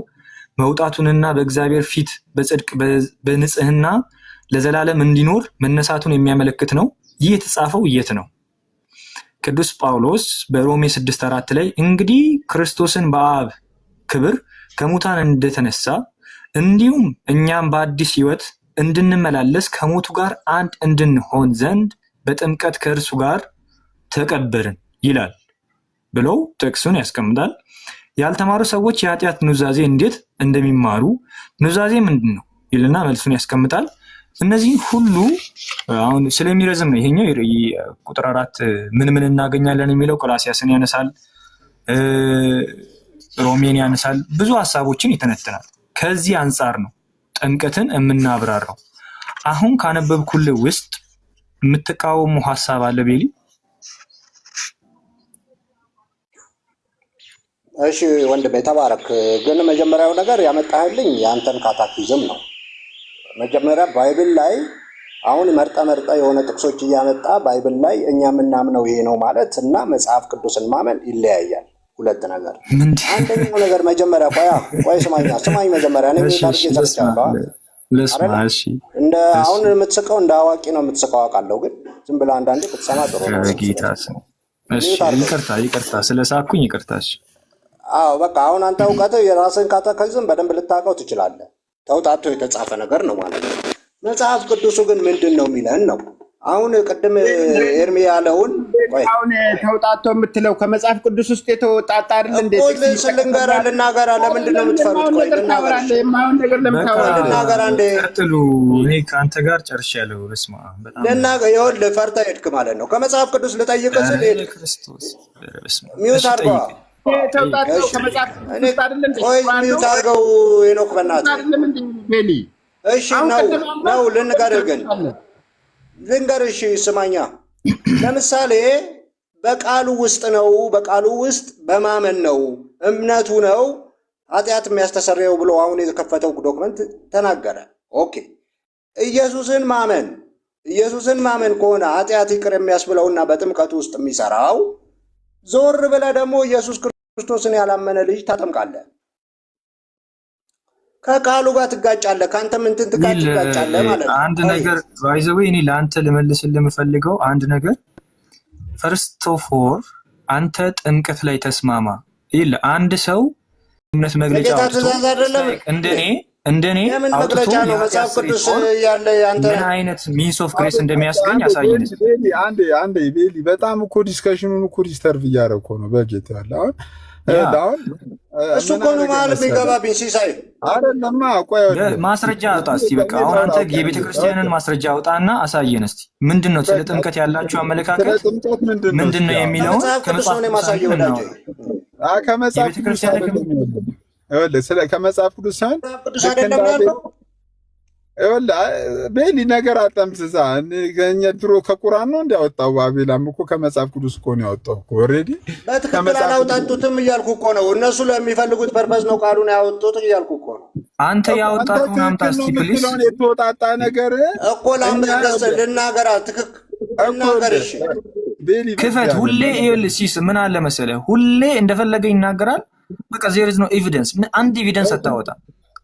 መውጣቱንና በእግዚአብሔር ፊት በጽድቅ በንጽህና ለዘላለም እንዲኖር መነሳቱን የሚያመለክት ነው። ይህ የተጻፈው የት ነው? ቅዱስ ጳውሎስ በሮሜ 6:4 ላይ እንግዲህ ክርስቶስን በአብ ክብር ከሙታን እንደተነሳ እንዲሁም እኛም በአዲስ ሕይወት እንድንመላለስ ከሞቱ ጋር አንድ እንድንሆን ዘንድ በጥምቀት ከእርሱ ጋር ተቀበርን ይላል ብለው ጥቅሱን ያስቀምጣል። ያልተማሩ ሰዎች የኃጢአት ኑዛዜ እንዴት እንደሚማሩ ኑዛዜ ምንድን ነው ይልና መልሱን ያስቀምጣል። እነዚህ ሁሉ አሁን ስለሚረዝም ነው። ይሄኛው ቁጥር 4 ምን እናገኛለን የሚለው ቆላሲያስን ያነሳል፣ ሮሜን ያነሳል፣ ብዙ ሀሳቦችን ይተነትናል። ከዚህ አንጻር ነው ጥምቀትን የምናብራራው። አሁን ካነበብኩልህ ውስጥ የምትቃወሙ ሀሳብ አለ ቤሊ? እሺ ወንድሜ ተባረክ። ግን መጀመሪያው ነገር ያመጣህልኝ የአንተን ካታኪዝም ነው። መጀመሪያ ባይብል ላይ አሁን መርጣ የሆነ ጥቅሶች እያመጣ ባይብል ላይ እኛ የምናምነው ይሄ ነው ማለት እና መጽሐፍ ቅዱስን ማመን ይለያያል። ሁለት ነገር። አንደኛው ነገር መጀመሪያ ቆይ ስማኝ መጀመሪያ እኔ ታሪክ እየሰማሁ እንደ አሁን የምትስቀው እንደ አዋቂ ነው የምትስቀው አውቃለሁ፣ ግን ዝም ብለህ አንዳንዴ ብትሰማ ጥሩ ነው። ይቅርታ ስለሳኩኝ ይቅርታሽ። አዎ በቃ አሁን አንተ እውቀትህ የራስህን ካተከዝም በደንብ ልታውቀው ትችላለህ። ተውጣቶ የተጻፈ ነገር ነው ማለት ነው። መጽሐፍ ቅዱሱ ግን ምንድን ነው የሚለን ነው። አሁን ቅድም ኤርሚ ያለውን አሁን ተውጣቶ የምትለው ከመጽሐፍ ቅዱስ ውስጥ የተወጣጣ አይደል እንዴ? ልናገራ ለምንድን ነው የምትፈሩት? ቆይ ልናገራ እንዴ? እኔ ከአንተ ጋር ጨርሻለሁ። በስመ አብ በጣም ይኸውልህ ፈርተህ ሄድክ ማለት ነው። ከመጽሐፍ ቅዱስ ልጠይቅህ ስል ክርስቶስ ሚውት አድርገዋ ሚውት አድርገው ሄኖክ በእናትህ። እሺ ነው ልንገርህ እሺ ስማኛ። ለምሳሌ በቃሉ ውስጥ ነው፣ በቃሉ ውስጥ በማመን ነው፣ እምነቱ ነው ኃጢአት የሚያስተሰርየው ብሎ አሁን የከፈተው ዶክመንት ተናገረ። ኦኬ ኢየሱስን ማመን ከሆነ ኃጢአት ይቅር የሚያስብለውና በጥምቀቱ ውስጥ የሚሰራው፣ ዞር ብለህ ደግሞ ኢየሱስ ክርስቶስን ያላመነ ልጅ ታጠምቃለህ። ከቃሉ ጋር ትጋጫለህ። ከአንተ ምንትን ትጋጫለህ ማለት ነው። አንድ ነገር ባይዘዌ እኔ ለአንተ ልመልስልህ የምፈልገው አንድ ነገር ፈርስት ኦፍ ኦል አንተ ጥምቀት ላይ ተስማማ ይል አንድ ሰው እምነት መግለጫ እንደኔ አውጥቶ ነው መጽሐፍ ቅዱስ ያለ አንተ ምን አይነት ሚንስ ኦፍ ግሬስ እንደሚያስገኝ ያሳየን። አንዴ ቤሊ በጣም እኮ ዲስከሽኑን እኮ ዲስተርቭ እያደረኩ ነው በጌታ ያለ አሁን እሱ እኮ ነው ማለት የሚገባብኝ ሲሳይ አይደለማ። ቆይ ማስረጃ አውጣ እስቲ። በቃ አሁን አንተ የቤተ ክርስቲያንን ማስረጃ አውጣና አሳየን እስቲ። ምንድነው ስለ ጥምቀት ያላችሁ አመለካከት ምንድነው የሚለውን ከመጽሐፍ ነው ማሳየው ወዳጄ። ከመጽሐፍ ቅዱስ ከመጽሐፍ ቅዱስ አይደለም ያልከው ቤሊ ነገር አጠምዝዛ ገኘ ድሮ ከቁርአን ነው እንዲያወጣው። ባቢላም እኮ ከመጽሐፍ ቅዱስ እኮ ነው ያወጣው እኮ ኦሬዲ። በትክክል አላወጣጡትም እያልኩ እኮ ነው። እነሱ ለሚፈልጉት ፐርፐዝ ነው ቃሉን ያወጡት እያልኩ እኮ ነው። አንተ ያወጣው ምናምን ታስቲ ፕሊስ የተወጣጣ ነገር እኮ ላምደስ ልናገራ ልናገር። እሺ ቤሊ ክፈት። ሁሌ ይኸውልህ ሲስ ምን አለ መሰለህ፣ ሁሌ እንደፈለገ ይናገራል። በቃ ዜር ኢዝ ኖ ኤቪደንስ። አንድ ኤቪደንስ አታወጣ።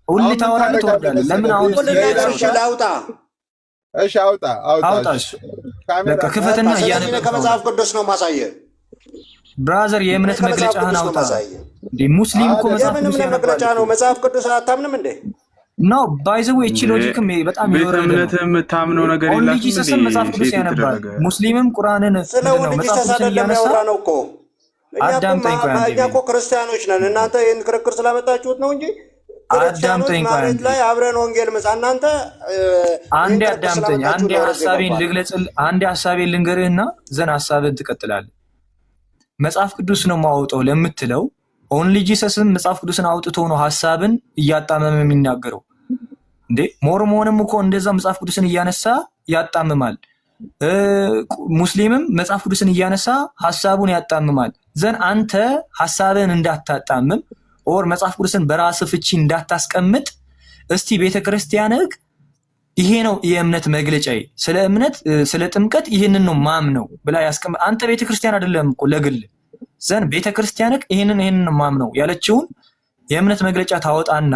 ሁሌ ታወራለህ ትወርዳለህ። ለምን አሁን አውጣ። በቃ ክፈትና ያንን ከመጽሐፍ ቅዱስ ነው ማሳየህ ብራዘር። የእምነት መግለጫህን አውጣ። ሙስሊም እኮ መግለጫ ነው። መጽሐፍ ቅዱስ አታምንም እንዴ? ነው ባይዘው እቺ ሎጂክም በጣም ይወረደ ነው። እምነት የምታምነው ነገር የለም እንዴ? ኢየሱስን መጽሐፍ ቅዱስ ያነባል። ሙስሊምም ቁርአንን ነው መጽሐፍ ቅዱስ እያነሳ ነው እኮ። እኛ እኮ ክርስቲያኖች ነን። እናንተ ይሄን ክርክር ስላመጣችሁት ነው እንጂ አዳምጠኝ ማለት ላይ አብረን ወንጌል መጽ እናንተ አንዴ አዳምጠኝ። አንዴ ሐሳቤን ልግለጽልህ። አንዴ ሐሳቤን ልንገርህና ዘን ሐሳብህን ትቀጥላለህ። መጽሐፍ ቅዱስ ነው ማውጣው ለምትለው ኦንሊ ጂሰስም መጽሐፍ ቅዱስን አውጥቶ ነው ሐሳብን እያጣመመ የሚናገረው እንዴ? ሞርሞንም እኮ እንደዛ መጽሐፍ ቅዱስን እያነሳ ያጣምማል። ሙስሊምም መጽሐፍ ቅዱስን እያነሳ ሐሳቡን ያጣምማል። ዘን አንተ ሐሳብህን እንዳታጣምም ኦር መጽሐፍ ቅዱስን በራስ ፍቺ እንዳታስቀምጥ እስቲ ቤተክርስቲያንህ ይሄ ነው የእምነት መግለጫዬ፣ ስለ እምነት ስለ ጥምቀት ይሄንን ነው ማምነው ብላ ያስቀምጥ። አንተ ቤተክርስቲያን አይደለም እኮ ለግል ዘን ቤተክርስቲያንህ ይሄንን ማምነው ያለችውን የእምነት መግለጫ ታወጣና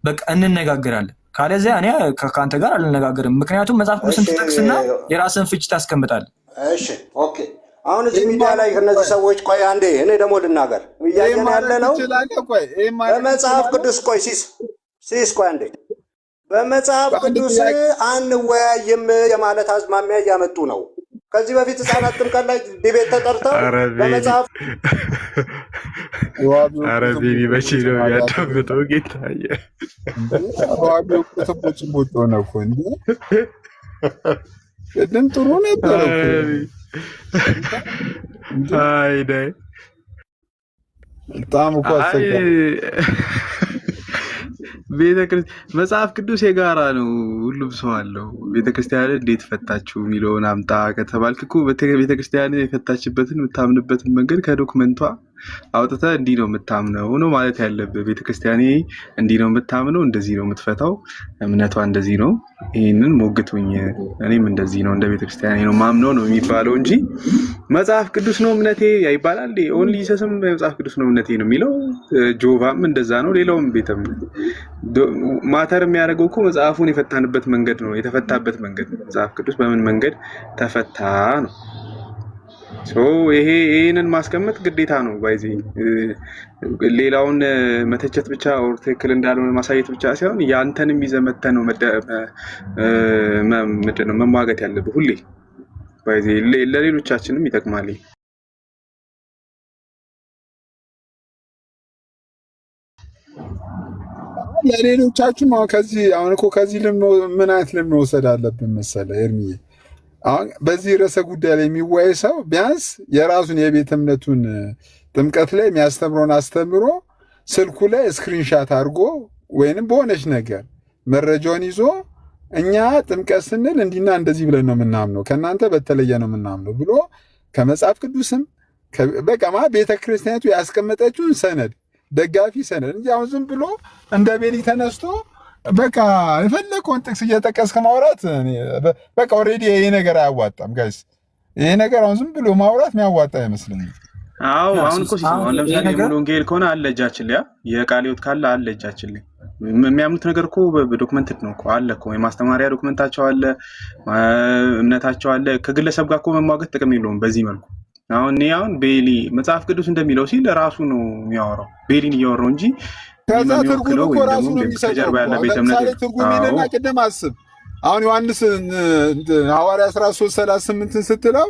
በቃ እንነጋገራለን። ካለዚያ እኔ ከአንተ ጋር አልነጋገርም። ምክንያቱም መጽሐፍ ቅዱስን ትጠቅስና የራስን ፍቺ ታስቀምጣለህ። እሺ ኦኬ። አሁን እዚህ ሚዲያ ላይ እነዚህ ሰዎች ቆይ አንዴ እኔ ደግሞ ልናገር እያየን ያለ ነው በመጽሐፍ ቅዱስ ቆይ ሲስ ቆይ አንዴ በመጽሐፍ ቅዱስ አንወያይም የማለት አዝማሚያ እያመጡ ነው። ከዚህ በፊት ህፃናት ጥምቀት ላይ ዲቤት ተጠርተው በመጽሐፍ አረቤኒ በቺ ነው ያዳምጠው ጌታዬ ዋቢው ከተቦች ቦቶ ነው እኮ እንዴ ቅድም ጥሩ ነበር እኮ አይ ዳይ በጣም እኮ ቤተክርስቲያን መጽሐፍ ቅዱስ የጋራ ነው፣ ሁሉም ሰው አለው። ቤተክርስቲያን እንዴት ፈታችሁ የሚለውን አምጣ ከተባልክ እኮ ቤተክርስቲያን የፈታችበትን የምታምንበትን መንገድ ከዶክመንቷ አውጥተህ እንዲህ ነው የምታምነው ነው ማለት ያለብህ። ቤተክርስቲያኔ እንዲህ ነው የምታምነው፣ እንደዚህ ነው የምትፈታው፣ እምነቷ እንደዚህ ነው፣ ይህንን ሞግቱኝ፣ እኔም እንደዚህ ነው እንደ ቤተክርስቲያኔ ነው ማምነው ነው የሚባለው እንጂ መጽሐፍ ቅዱስ ነው እምነቴ ይባላል። ኦንሊ ጂሰስም መጽሐፍ ቅዱስ ነው እምነቴ ነው የሚለው፣ ጆቫም እንደዛ ነው። ሌላውም ቤተ እምነት ማተር የሚያደርገው እኮ መጽሐፉን የፈታንበት መንገድ ነው፣ የተፈታበት መንገድ ነው። መጽሐፍ ቅዱስ በምን መንገድ ተፈታ ነው። ይሄንን ማስቀመጥ ግዴታ ነው። ባይዚ ሌላውን መተቸት ብቻ ኦር ትክክል እንዳልሆነ ማሳየት ብቻ ሳይሆን ያንተንም ይዘህ መተህ ነው መሟገት ያለብህ ሁሌ። ባይዚ ለሌሎቻችንም ይጠቅማል። ለሌሎቻችሁም አሁን እኮ ከዚህ ምን አይነት ልምድ መውሰድ አለብን መሰለህ ኤርሚዬ? አሁን በዚህ ርዕሰ ጉዳይ ላይ የሚወያይ ሰው ቢያንስ የራሱን የቤተ እምነቱን ጥምቀት ላይ የሚያስተምረውን አስተምሮ ስልኩ ላይ ስክሪንሻት አድርጎ ወይንም በሆነች ነገር መረጃውን ይዞ እኛ ጥምቀት ስንል እንዲና እንደዚህ ብለን ነው የምናምነው፣ ከእናንተ በተለየ ነው የምናምነው ብሎ ከመጽሐፍ ቅዱስም በቃ ቤተ ክርስቲያኒቱ ያስቀመጠችውን ሰነድ ደጋፊ ሰነድ እንጂ አሁን ዝም ብሎ እንደ ቤሊ ተነስቶ በቃ የፈለከውን ጥቅስ እየጠቀስክ ማውራት በቃ ኦልሬዲ ይሄ ነገር አያዋጣም ጋይስ። ይሄ ነገር አሁን ዝም ብሎ ማውራት የሚያዋጣ አይመስለኝም። አዎ አሁን እኮ አሁን ለምሳሌ ሙሉ ወንጌል ከሆነ አለ እጃችን ላይ፣ የቃለ ሕይወት ካለ አለ እጃችን ላይ። የሚያምኑት ነገር እኮ በዶክመንትድ ነው እኮ አለ እኮ የማስተማሪያ ዶክመንታቸው አለ፣ እምነታቸው አለ። ከግለሰብ ጋር እኮ መሟገት ጥቅም የለውም በዚህ መልኩ። አሁን ቤሊ መጽሐፍ ቅዱስ እንደሚለው ሲል ራሱ ነው የሚያወራው፣ ቤሊን እያወራው እንጂ ከዛ ትርጉም እኮ ራሱ ነው የሚሰጠው። ለምሳሌ ትርጉም ይልና ቅድም አስብ አሁን ዮሐንስ ሐዋርያ 13:38 ስትለው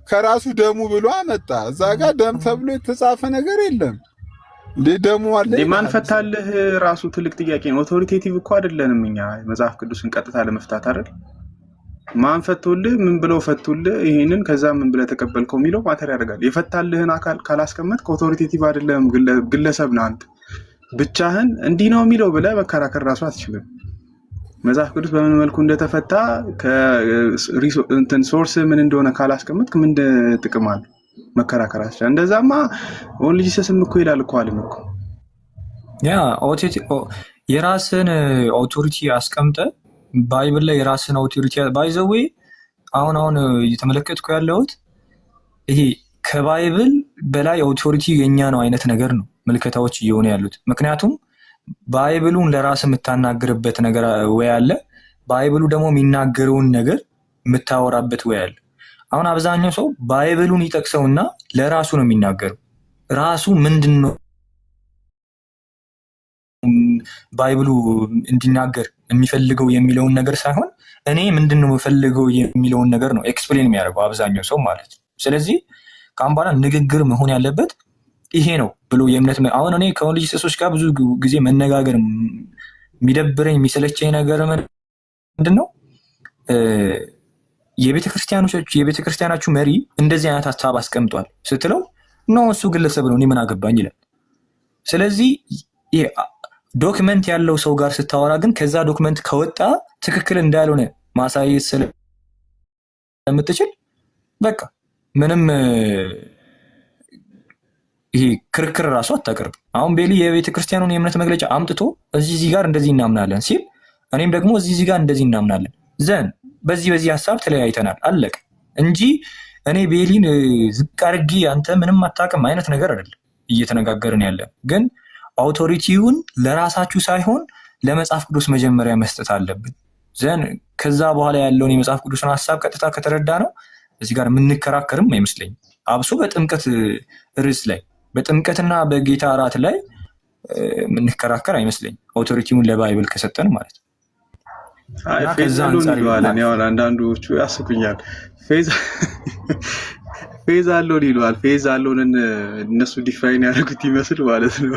ከራሱ ደሙ ብሎ አመጣ። እዛ ጋር ደም ተብሎ የተጻፈ ነገር የለም እንዴ? ደሙ አለ ማን ፈታልህ? ራሱ ትልቅ ጥያቄ ነው። ኦቶሪቴቲቭ እኮ አይደለንም እኛ መጽሐፍ ቅዱስን ቀጥታ ለመፍታት አይደል? ማን ፈቶልህ? ምን ብለው ፈቱልህ? ይሄንን ከዛ ምን ብለህ ተቀበልከው የሚለው ማተር ያደርጋል። የፈታልህን አካል ካላስቀመጥ ኦቶሪቴቲቭ አይደለም፣ ግለሰብ ነህ አንተ። ብቻህን እንዲህ ነው የሚለው ብለህ መከራከር ራሱ አትችልም። መጽሐፍ ቅዱስ በምን መልኩ እንደተፈታ ሶርስ ምን እንደሆነ ካላስቀመጥክ ምን ጥቅም አለ መከራከር አትችልም። እንደዛማ ኦንሊ ጂሰስም እኮ ይላል እኮ አለም እኮ የራስን ኦቶሪቲ አስቀምጠ ባይብል ላይ የራስን ኦቶሪቲ ባይዘዌ አሁን እየተመለከትኩ ያለሁት ይሄ ከባይብል በላይ ኦቶሪቲ የኛ ነው አይነት ነገር ነው ምልከታዎች እየሆኑ ያሉት። ምክንያቱም ባይብሉን ለራስ የምታናገርበት ነገር ወይ አለ፣ ባይብሉ ደግሞ የሚናገረውን ነገር የምታወራበት ወይ አለ። አሁን አብዛኛው ሰው ባይብሉን ይጠቅሰውና ለራሱ ነው የሚናገረው። ራሱ ምንድነው ባይብሉ እንዲናገር የሚፈልገው የሚለውን ነገር ሳይሆን እኔ ምንድነው የምፈልገው የሚለውን ነገር ነው ኤክስፕሌን የሚያደርገው አብዛኛው ሰው ማለት ነው። ስለዚህ ካምባላ ንግግር መሆን ያለበት ይሄ ነው ብሎ የእምነት አሁን እኔ ከኦንሊ ጂሰሶች ጋር ብዙ ጊዜ መነጋገር የሚደብረኝ የሚሰለቸኝ ነገር ምንድነው የቤተክርስቲያናችሁ መሪ እንደዚህ አይነት ሀሳብ አስቀምጧል ስትለው ነው እሱ ግለሰብ ነው እኔ ምን አገባኝ ይላል። ስለዚህ ዶክመንት ያለው ሰው ጋር ስታወራ ግን ከዛ ዶክመንት ከወጣ ትክክል እንዳልሆነ ማሳየት ስለምትችል በቃ ምንም ይሄ ክርክር ራሱ አታቀርብ። አሁን ቤሊ የቤተክርስቲያኑን የእምነት መግለጫ አምጥቶ እዚህ ጋር እንደዚህ እናምናለን ሲል እኔም ደግሞ እዚህ ጋር እንደዚህ እናምናለን ዘን በዚህ ሀሳብ ተለያይተናል አለቀ እንጂ እኔ ቤሊን ዝቅ አድርጌ አንተ ምንም አታውቅም አይነት ነገር አይደለም እየተነጋገርን ያለ። ግን አውቶሪቲውን ለራሳችሁ ሳይሆን ለመጽሐፍ ቅዱስ መጀመሪያ መስጠት አለብን። ዘን ከዛ በኋላ ያለውን የመጽሐፍ ቅዱስን ሀሳብ ቀጥታ ከተረዳ ነው እዚህ ጋር የምንከራከርም አይመስለኝም። አብሶ በጥምቀት ርዕስ ላይ በጥምቀትና በጌታ እራት ላይ የምንከራከር አይመስለኝም ኦቶሪቲውን ለባይብል ከሰጠን ማለት ነው። አንዳንዶቹ ያስቁኛል። ፌዝ አለውን ይለዋል። ፌዝ አለውን እነሱ ዲፋይን ያደረጉት ይመስል ማለት ነው።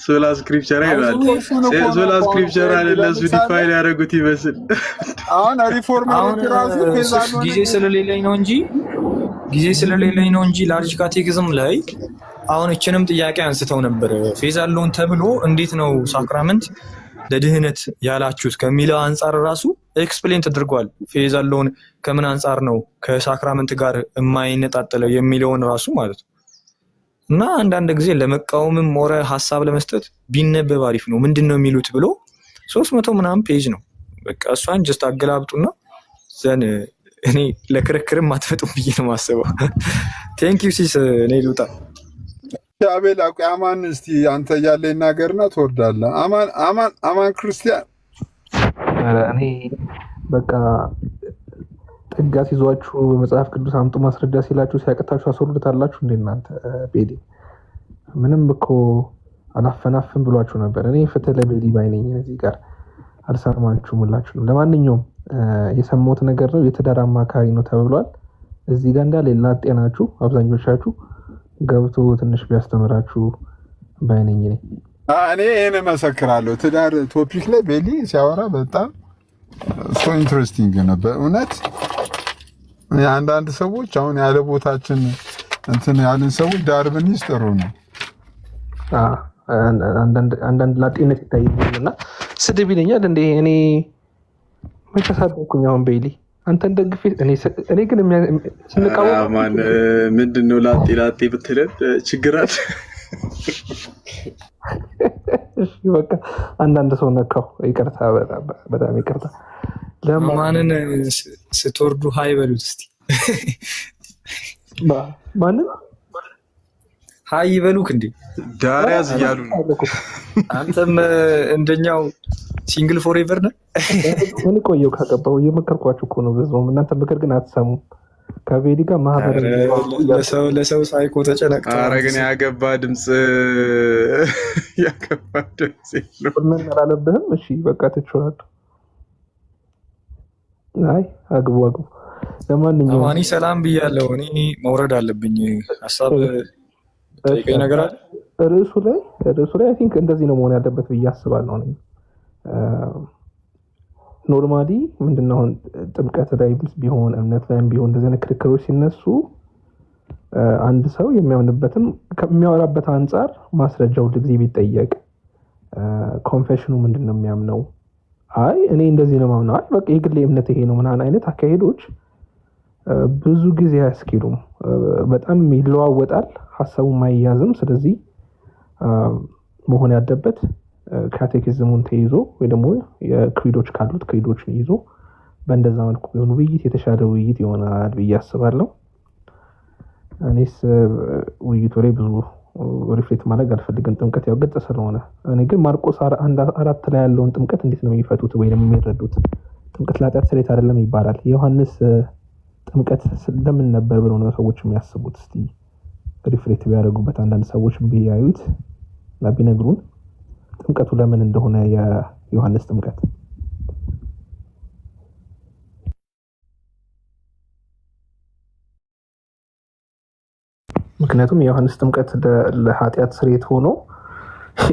ሶላ ስክሪፕቸር ይላል። ሶላ ስክሪፕቸር አለ እነሱ ዲፋይን ያደረጉት ይመስል አሁን ሪፎርመሮች ራሱ ፌዝ አለውን ጊዜ ስለሌለኝ ነው እንጂ ላርጅ ካቴኪዝም ላይ አሁን እችንም ጥያቄ አንስተው ነበር። ፌዝ አለውን ተብሎ እንዴት ነው ሳክራመንት ለድህነት ያላችሁት ከሚለው አንጻር ራሱ ኤክስፕሌን ተደርጓል። ፌዝ አለውን ከምን አንጻር ነው ከሳክራመንት ጋር የማይነጣጠለው የሚለውን ራሱ ማለት ነው። እና አንዳንድ ጊዜ ለመቃወምም ሞረ ሀሳብ ለመስጠት ቢነበብ አሪፍ ነው። ምንድን ነው የሚሉት ብሎ 300 ምናምን ፔጅ ነው። በቃ እሷን ጀስት አገላብጡና ዘን እኔ ለክርክርም አትመጡም ብዬ ነው የማስበው። ቴንክ ዩ ሲስ እኔ ልውጣ። አቤል አማን እስቲ አንተ እያለ ይናገርና ትወርዳለህ። አማን ክርስቲያን እኔ በቃ ጥጋ ሲዟችሁ በመጽሐፍ ቅዱስ አምጡ ማስረጃ ሲላችሁ ሲያቀታችሁ አስወርዱታላችሁ እንዴ እናንተ? ቤሊ ምንም እኮ አላፈናፍን ብሏችሁ ነበር። እኔ ፍትህ ለቤሊ ባይነኝ እዚህ ጋር አልሰማችሁም ሁላችሁም። ለማንኛውም የሰማሁት ነገር ነው የትዳር አማካሪ ነው ተብሏል። እዚህ ጋር እንዳለ ላጤናችሁ አብዛኞቻችሁ ገብቶ ትንሽ ቢያስተምራችሁ ባይነኝ ነኝ። እኔ ይሄን እመሰክራለሁ። ትዳር ቶፒክ ላይ ቤሊ ሲያወራ በጣም ሶ ኢንትረስቲንግ ነበር እውነት። አንዳንድ ሰዎች አሁን ያለ ቦታችን እንትን ያለን ሰዎች ዳር ብንይዝ ጥሩ ነው። አንዳንድ ላጤነት ይታይብኝና ስድብ ይለኛል እንዴ እኔ መተሳደብኩኝ። አሁን ቤሊ አንተን ደግፌ እኔ ግን ስንቃወም ማን ምንድነው ላጤ ብትለን ችግር አለ። እሺ በቃ አንዳንድ ሰው ነካው። ይቅርታ፣ በጣም ይቅርታ። ማንን ስትወርዱ ሀይ በሉት እስቲ። ማንን ሀይ ይበሉክ እንዴ? ዳርያዝ እያሉ ነው። አንተም እንደኛው ሲንግል ፎሬቨር ነህ? ምን ቆየው ካገባው እየመከርኳችሁ እኮ ነው። ብዙም እናንተ ምክር ግን አትሰሙም። ከቤሊ ጋር ማህበር ለሰው ሳይኮ ተጨነቅ። ኧረ ግን ያገባ ድምፅ ምን አላለብህም? እሺ በቃ ትችላለህ። አይ አግቡ። ለማንኛውም አማኒ ሰላም ብያለሁ። እኔ መውረድ አለብኝ። ሀሳብ ጠይቀኝ ነገር አለ ርዕሱ ላይ አይ ቲንክ እንደዚህ ነው መሆን ያለበት ብዬ አስባለሁ። እኔ ኖርማሊ ምንድነው አሁን ጥምቀት ላይ ቢሆን እምነት ላይም ቢሆን እንደዚህ አይነት ክርክሮች ሲነሱ አንድ ሰው የሚያምንበትም ከሚያወራበት አንጻር ማስረጃው ሁልጊዜ ቢጠየቅ ኮንፌሽኑ ምንድነው የሚያምነው? አይ እኔ እንደዚህ ነው ማምነው፣ አይ በቃ የግሌ እምነት ይሄ ነው ምናምን አይነት አካሄዶች ብዙ ጊዜ አያስኬዱም። በጣም ይለዋወጣል፣ ሀሳቡም አይያዝም። ስለዚህ መሆን ያለበት ካቴኪዝሙን ተይዞ ወይ ደግሞ የክሪዶች ካሉት ክሪዶችን ይዞ በእንደዛ መልኩ ቢሆን ውይይት የተሻለ ውይይት ይሆናል ብዬ አስባለሁ። እኔስ ውይይቱ ላይ ብዙ ሪፍሌክት ማድረግ አልፈልግም፣ ጥምቀት ያው ግልጽ ስለሆነ። እኔ ግን ማርቆስ 1:4 ላይ ያለውን ጥምቀት እንዴት ነው የሚፈቱት ወይ ደግሞ የሚረዱት? ጥምቀት ለኃጢአት ስርየት አይደለም ይባላል። የዮሐንስ ጥምቀት ለምን ነበር ብለው ነው ሰዎች የሚያስቡት? እስቲ ሪፍሌክት ቢያደርጉበት አንዳንድ ሰዎች ቢያዩት እና ቢነግሩን ጥምቀቱ ለምን እንደሆነ የዮሐንስ ጥምቀት። ምክንያቱም የዮሐንስ ጥምቀት ለኃጢአት ስርየት ሆኖ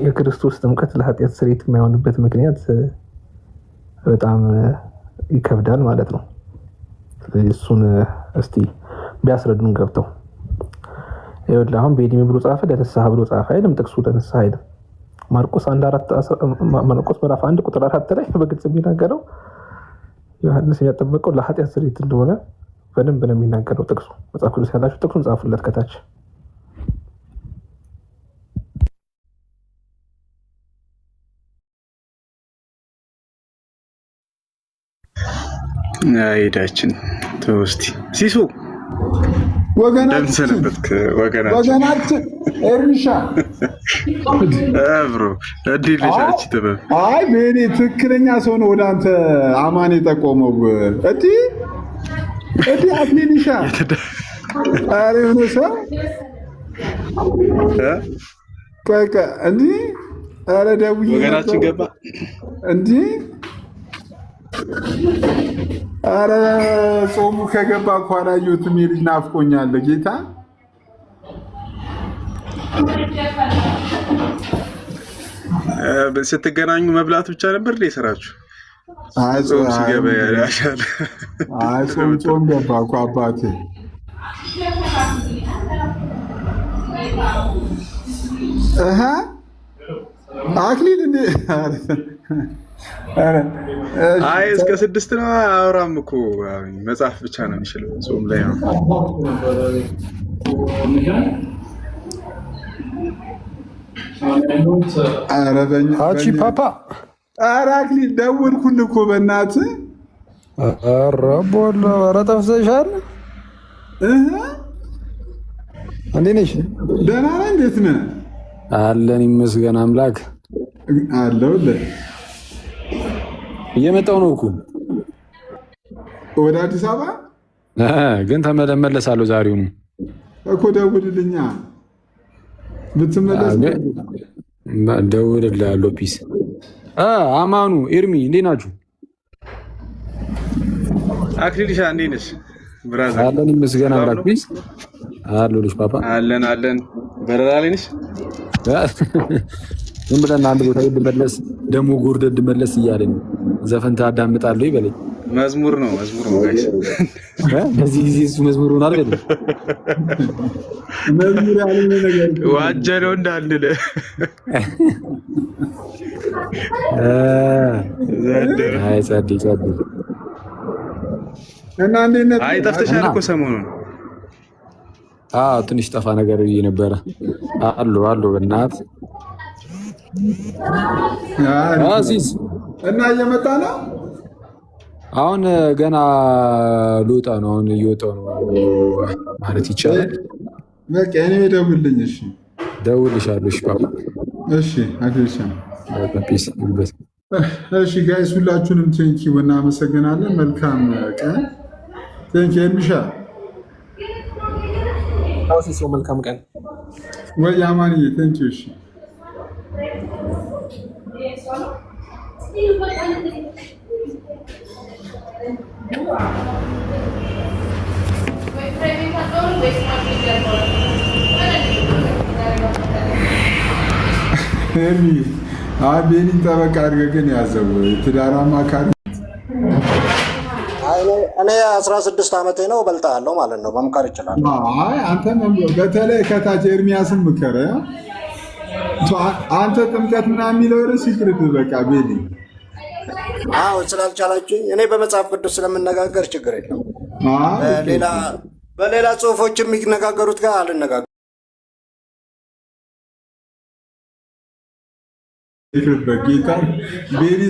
የክርስቶስ ጥምቀት ለኃጢአት ስርየት የማይሆንበት ምክንያት በጣም ይከብዳል ማለት ነው። ስለዚህ እሱን እስቲ ቢያስረዱን ገብተው። ይኸውልህ አሁን ቤዲሚ ብሎ ጻፈ፣ ለንስሐ ብሎ ጻፈ አይልም። ጥቅሱ ለንስሐ አይልም። ማርቆስ 1:4 ላይ በግልጽ የሚናገረው ዮሐንስ የሚያጠመቀው ለኃጢአት ስርየት እንደሆነ በደንብ ነው የሚናገረው ጥቅሱ። መጽሐፍ ቅዱስ ያላችሁ ጥቅሱን ጻፉለት ከታች። አይዳችን ተውስቲ ሲሱ ወገናችን ኤርሚሻ አብሮ እዲልሻች ተበብ አይ በእኔ ትክክለኛ ሰው ነው ወደ አንተ አማን የጠቆመው። እዲ አትሊሻ አሬ ሆነ ሰው ቆይቀ እንዲ አረ ደውዬ ወገናችን ገባ እንዲ አረ ጾሙ ከገባ እንኳን አየሁትም የልጅ ናፍቆኛል ጌታ። ስትገናኙ መብላት ብቻ ነበር እንደ ስራችሁ? አይ ጾም ሲገባ ያሻል። አይ ጾም ገባ እኮ አባቴ። አክሊል እንደ አይ እስከ 6 ነው አውራም እኮ መጽሐፍ ብቻ ነው የሚችለው ጾም ላይ ነው። አቺ ፓፓ አራክሊ ደውልኩልህ እኮ በእናትህ። ኧረ ቦሎ ኧረ ጠፍተሻል። እንዴት ነሽ? ደህና ነህ? እንዴት ነህ? አለን ይመስገን አምላክ አለሁልህ። እየመጣሁ ነው እኮ ወደ አዲስ አበባ ግን ተመለሳለሁ ዛሬውኑ እኮ። ደውልልኛ ብትመለስ ደውልልሃለሁ። ፒስ አማኑ ኤርሚ እንዴት ናችሁ? አክሊልሻ እንዴት ነሽ? ብራዘር አለን ይመስገን አምላክ። ፒስ አለሁልሽ ፓፓ። አለን በረራ ላይ ነሽ? ዝም ብለን አንድ ቦታ ብመለስ ደግሞ ጎርደድ መለስ እያለኝ ዘፈን ታዳምጣለሁ ይበለኝ። መዝሙር ነው ጋይስ። በዚህ ጊዜ እሱ መዝሙር ሆናል አይደል? መዝሙር ያለኝ ነገር ዋጀለው እንዳልል አይ ጸዲ እና እንዴት አይ ጠፍተሻል እኮ ሰሞኑን። ትንሽ ጠፋ ነገር ብዬ ነበረ። አሉ በእናት አዚዝ እና እየመጣ ነው። አሁን ገና ልወጣ ነው። አሁን እየወጣሁ ነው ማለት ይቻላል። በቃ እኔ ደውልልኝ። እሺ ደውልልሻለሁ። እሺ ፓፓ። እሺ አድርሻ። እሺ ጋይስ ሁላችሁንም ቴንኪው እናመሰግናለን። መልካም ቀን። ቴንኪው ኤርሚሻ። ሰው መልካም ቀን ወይ አማንዬ ቴንኪው። እሺ ቤኒን ጠበቃ አድርገህ ግን ያዘው ትዳር አማካሪ። እኔ 16 ዓመቴ ነው፣ እበልጥሃለሁ ማለት ነው። መምከር ይችላል። አንተ በተለይ ከታች ኤርሚያስን ምከረ። አንተ ጥምቀት ምናምን የሚለው ርዕስ ይቅርብህ በቃ ቤኒ። ስላልቻላችሁኝ እኔ በመጽሐፍ ቅዱስ ስለምነጋገር ችግር የለም። በሌላ ጽሁፎች የሚነጋገሩት ጋር አልነጋገርም። ጌታ ቤኒ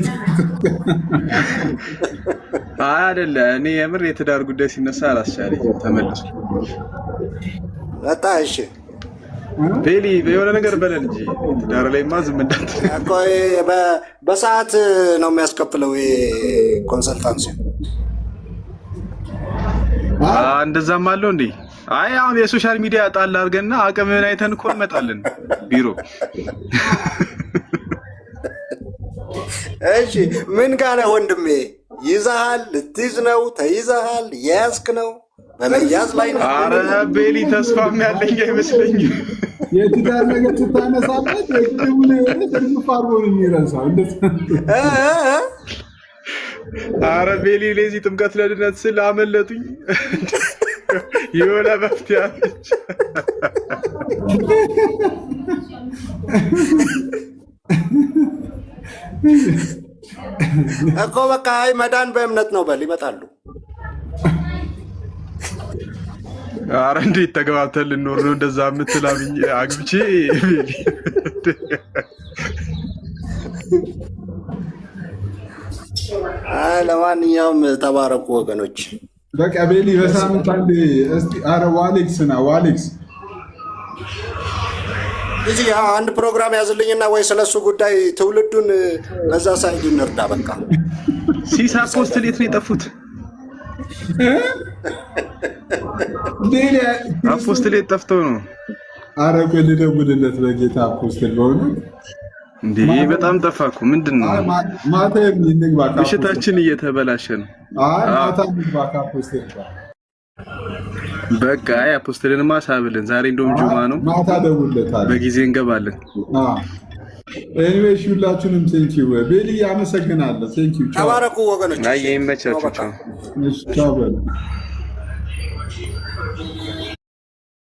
አይደለ። እኔ የምር የትዳር ጉዳይ ሲነሳ አላስቻለኝ ተመለሱ። በጣ እሺ ቤሊ የሆነ ነገር በለን እንጂ ትዳር ላይማ ዝም እንዳትል እኮ። በሰዓት ነው የሚያስከፍለው ኮንሰልታንሲ። እንደዛም አለው እንዴ? አይ አሁን የሶሻል ሚዲያ ጣል አድርገና አቅምህን አይተን እኮ እንመጣለን ቢሮ። እሺ ምን ጋር ወንድሜ? ይዘሃል? ልትይዝ ነው? ተይዘሃል? የያዝክ ነው? በመያዝ ላይ ነው? ኧረ ቤሊ ተስፋም ያለኝ አይመስለኝም። የትዳር ነገር ስታነሳበት የቅድሙን እርግፍ አድርጎ ነው የሚረሳው። ኧረ ቤሊ ለዚህ ጥምቀት ለድነት ስል አመለጡኝ። የሆነ መፍትሄ አለች እኮ። በቃ አይ መዳን በእምነት ነው በል ይመጣሉ። ኧረ እንዴት ተገባብተን ልንኖር ነው እንደዛ የምትላምኝ? አግብቼ ለማንኛውም ተባረኩ ወገኖች። በቃ ቤሊ በሳምንት አንዴ እስቲ። ኧረ ዋሌክስ እዚህ አንድ ፕሮግራም ያዝልኝና ወይ ስለሱ ጉዳይ ትውልዱን በዛ ሳይድ እንርዳ። በቃ ሲሳ አፖስትሌት ነው የጠፉት። አፖስትሌት ጠፍተው ነው። ኧረ ቆይ ልደውልለት በጌታ አፖስትል በሆነ እንዴ በጣም ጠፋኩ። ምንድን ነው ማታ እንግባ? ምሽታችን እየተበላሸ ነው። ማታ እንግባ ከአፖስትል ጋር። በቃ አፖስትልንማ ሳብልን። ዛሬ እንደውም ጁማ ነው። ማታ ደውልለታለሁ፣ በጊዜ እንገባለን። ኤኒዌይስ ሁላችሁንም ቴንኪው። ቤሊ አመሰግናለሁ። ቴንኪው። ተባረኩ ወገኖች። አይ ይመቻችሁ። ቻው።